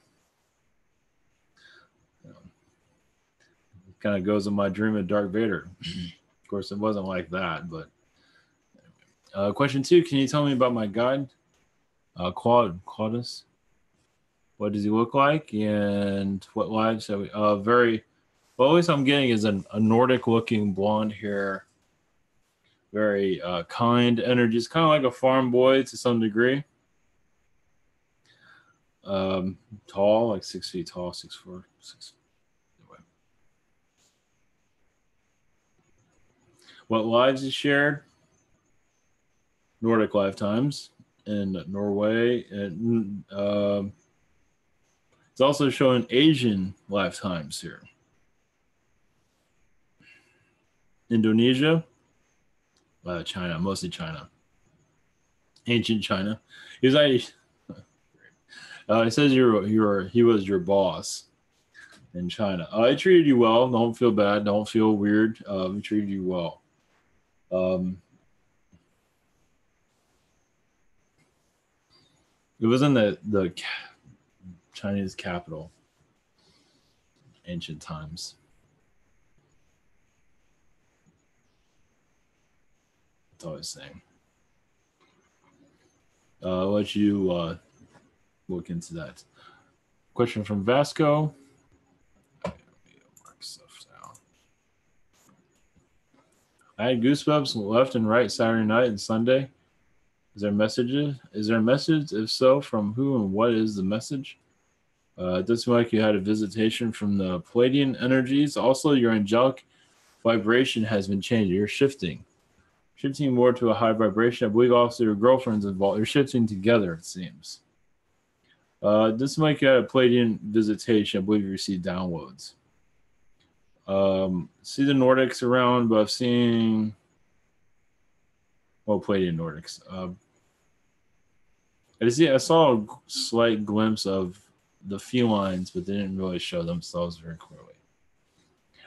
Kind of goes in my dream of Darth Vader. Of course, it wasn't like that, but question 2, can you tell me about my guide, Claudius? What does he look like, and what lives have we? Very well. At least I'm getting is a Nordic-looking blonde hair, very kind energy. It's kind of like a farm boy to some degree. Tall, like 6 feet tall, 6'4", 6. Anyway. What lives he shared? Nordic lifetimes in Norway, and it's also showing Asian lifetimes here. Indonesia, China, mostly China, ancient China. He was like, it says he was your boss in China. He treated you well. Don't feel bad. Don't feel weird. He treated you well. It was in the Chinese capital, ancient times. That's all I was saying. I'll let you look into that. Question from Vasco. Mark stuff down. I had goosebumps left and right Saturday night and Sunday. Is there messages? Is there a message? If so, from who and what is the message? It does seem like you had a visitation from the Pleiadian energies. Also, your angelic vibration has been changed. You're shifting more to a high vibration. I believe also your girlfriend's involved. You're shifting together, it seems. This seems like you had a Pleiadian visitation. I believe you received downloads. See the Nordics around, but I've seen Pleiadian Nordics. I saw a slight glimpse of the felines, but they didn't really show themselves very clearly.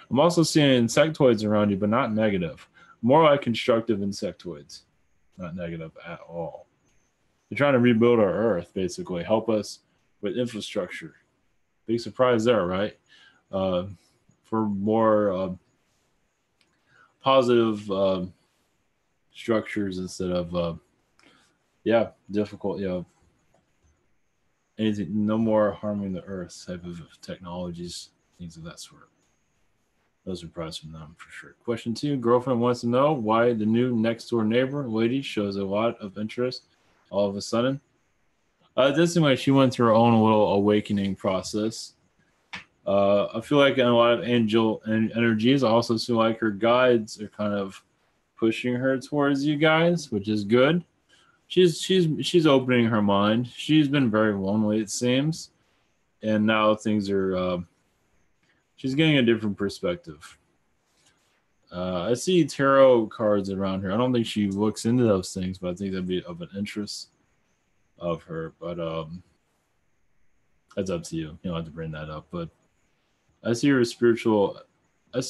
I'm also seeing insectoids around you, but not negative. More like constructive insectoids, not negative at all. They're trying to rebuild our Earth, basically, help us with infrastructure. Big surprise there, right? For more positive structures instead of difficult, anything, no more harming the Earth type of technologies, things of that sort. No surprise from them for sure. Question 2, girlfriend wants to know why the new next door neighbor lady shows a lot of interest all of a sudden. It does seem like she went through her own little awakening process. I feel like in a lot of angel energies, I also feel like her guides are kind of pushing her towards you guys, which is good. She's opening her mind. She's been very lonely, it seems, and now things are. She's getting a different perspective. I see tarot cards around her. I don't think she looks into those things, but I think that'd be of an interest of her. But that's up to you. You don't have to bring that up. But I see her spiritual energy. I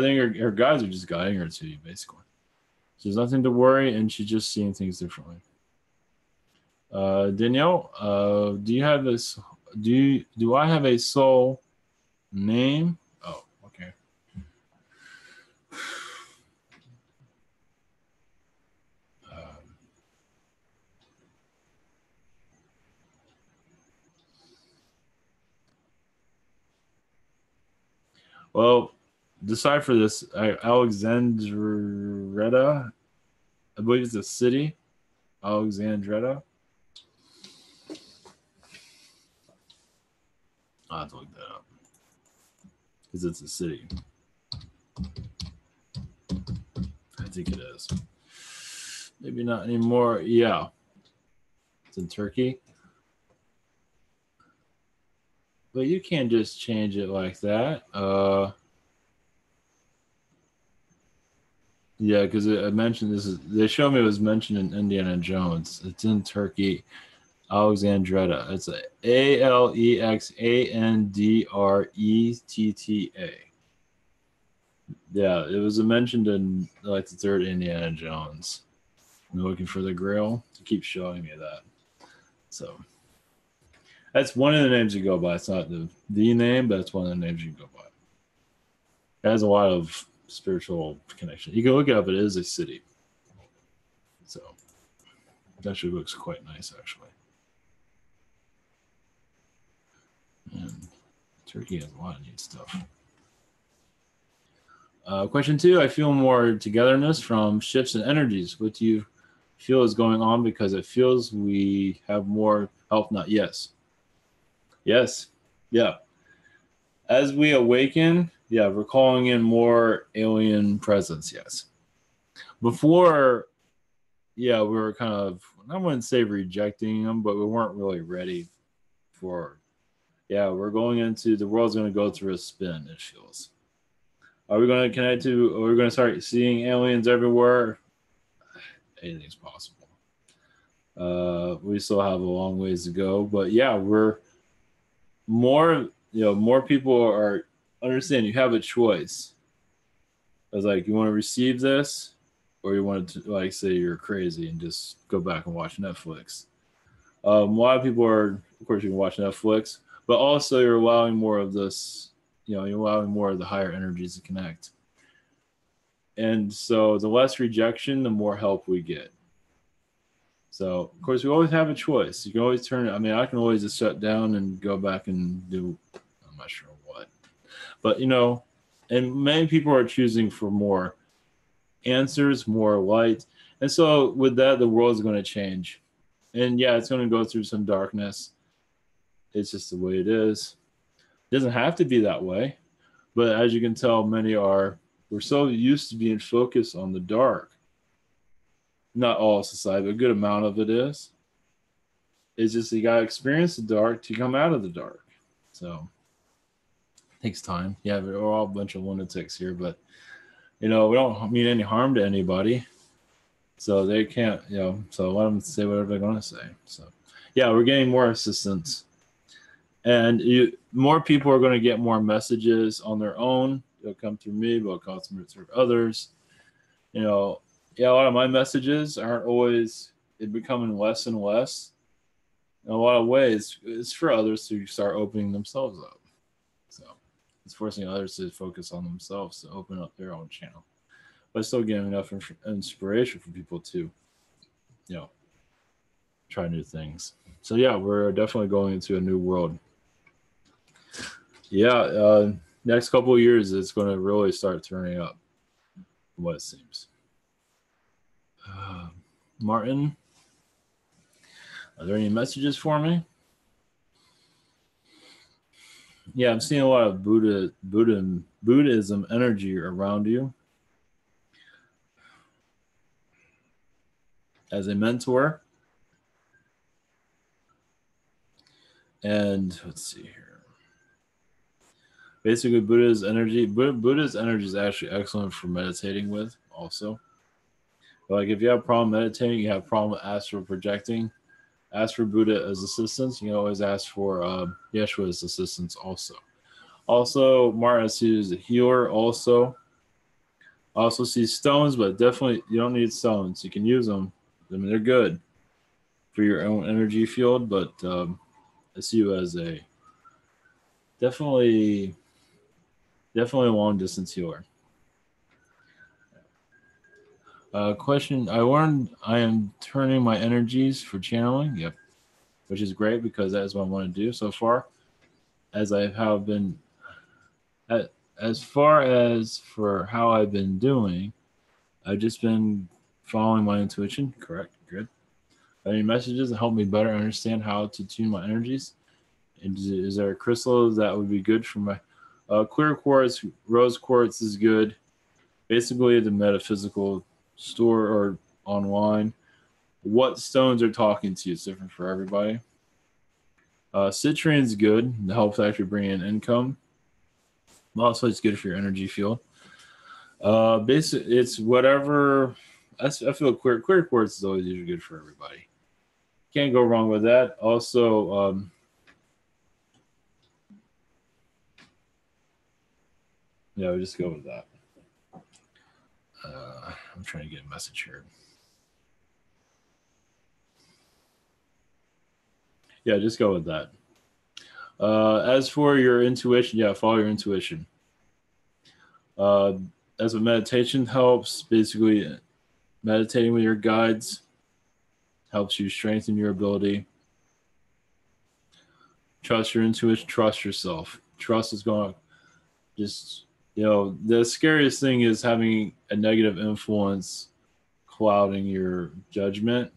think her guides are just guiding her to you, basically. So there's nothing to worry, and she's just seeing things differently. Danielle, do you have this? Do I have a soul name? Oh, okay. Well, decipher this. Alexandretta, I believe it's a city. Alexandretta. I'll have to look that up because it's a city. I think it is. Maybe not anymore. Yeah. It's in Turkey. but you can't just change it like that. Yeah, because I mentioned this is they showed me it was mentioned in Indiana Jones. It's in Turkey, Alexandretta. It's Alexandretta. Yeah, it was mentioned in like the third Indiana Jones. I'm looking for the Grail to keep showing me that. So that's one of the names you go by. It's not the name, but it's one of the names you go by. It has a lot of spiritual connection. You can look it up. It is a city. So it actually looks quite nice, actually. And Turkey has a lot of neat stuff. Question 2, I feel more togetherness from shifts in energies. What do you feel is going on? Because it feels we have more help, not yes. Yes. Yeah. As we awaken, yeah, we're calling in more alien presence, yes. Before, yeah, we were kind of, I wouldn't say rejecting them, but we weren't really ready for, yeah, we're going into, the world's going to go through a spin, it feels. Are we going to connect to, are we going to start seeing aliens everywhere? Anything's possible. We still have a long ways to go, but yeah, we're more, more people are understand you have a choice. It's like you want to receive this, or you want to like say you're crazy and just go back and watch Netflix. A lot of people are, of course, you can watch Netflix, but also you're allowing more of this. You're allowing more of the higher energies to connect. And so the less rejection, the more help we get. So, of course, we always have a choice. You can always turn it. I mean, I can always just shut down and go back and do, I'm not sure what. But, and many people are choosing for more answers, more light. And so with that, the world is going to change. And yeah, it's going to go through some darkness. It's just the way it is. It doesn't have to be that way. But as you can tell, we're so used to being focused on the dark. Not all society, but a good amount of it is. It's just you got to experience the dark to come out of the dark. So it takes time. Yeah, we're all a bunch of lunatics here, but we don't mean any harm to anybody. So they can't, so let them say whatever they're going to say. So yeah, we're getting more assistance. And more people are going to get more messages on their own. They'll come through me, they'll come through others. A lot of my messages aren't always becoming less and less. In a lot of ways, it's for others to start opening themselves up. So it's forcing others to focus on themselves to open up their own channel, but still getting enough inspiration for people to, try new things. So yeah, we're definitely going into a new world. Yeah, next couple of years, it's going to really start turning up, from what it seems. Martin, are there any messages for me? Yeah, I'm seeing a lot of Buddhism energy around you. As a mentor. And let's see here. Basically, Buddha's energy is actually excellent for meditating with also. Like if you have a problem meditating, you have a problem astral projecting, ask for Buddha as assistance. You can always ask for Yeshua's assistance also. Also, Martin is a healer also. Also see stones, but definitely you don't need stones. You can use them. I mean, they're good for your own energy field, but I see you as a definitely a long distance healer. Question: I learned I am turning my energies for channeling. Yep, which is great because that is what I want to do so far. As I have been, as far as for how I've been doing, I've just been following my intuition. Correct. Good. Any messages that help me better understand how to tune my energies? And is there a crystal that would be good for my clear quartz? Rose quartz is good. Basically, the metaphysical store or online. What stones are talking to you? It's different for everybody. Citrine is good. It helps actually bring in income. Also, it's good for your energy field. Basically, it's whatever. I feel clear quartz is always usually good for everybody. Can't go wrong with that. Also, yeah, we just go with that. I'm trying to get a message here. Yeah, just go with that. As for your intuition, yeah, follow your intuition. As a meditation helps, basically meditating with your guides helps you strengthen your ability. Trust your intuition, trust yourself. Trust is going to just, the scariest thing is having a negative influence clouding your judgment.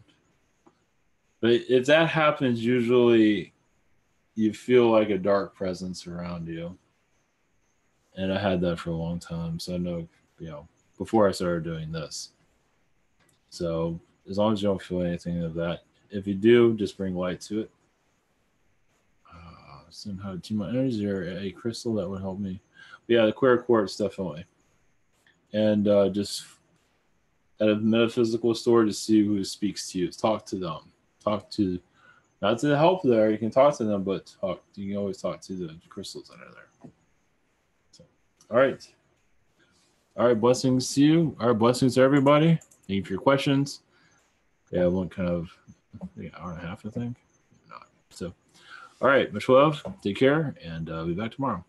But if that happens, usually you feel like a dark presence around you. And I had that for a long time. So I know, before I started doing this. So as long as you don't feel anything of that, if you do, just bring light to it. Somehow, to my energy or a crystal that would help me. But yeah, the clear quartz definitely. And just at a metaphysical store to see who speaks to you. Talk to them. Talk to, not to help there. You can talk to them, but talk. You can always talk to the crystals that are there. So, all right. All right, blessings to you. All right, blessings to everybody. Thank you for your questions. Yeah, one kind of, an hour and a half, I think. Not. So, all right, much love. Take care, and I'll be back tomorrow.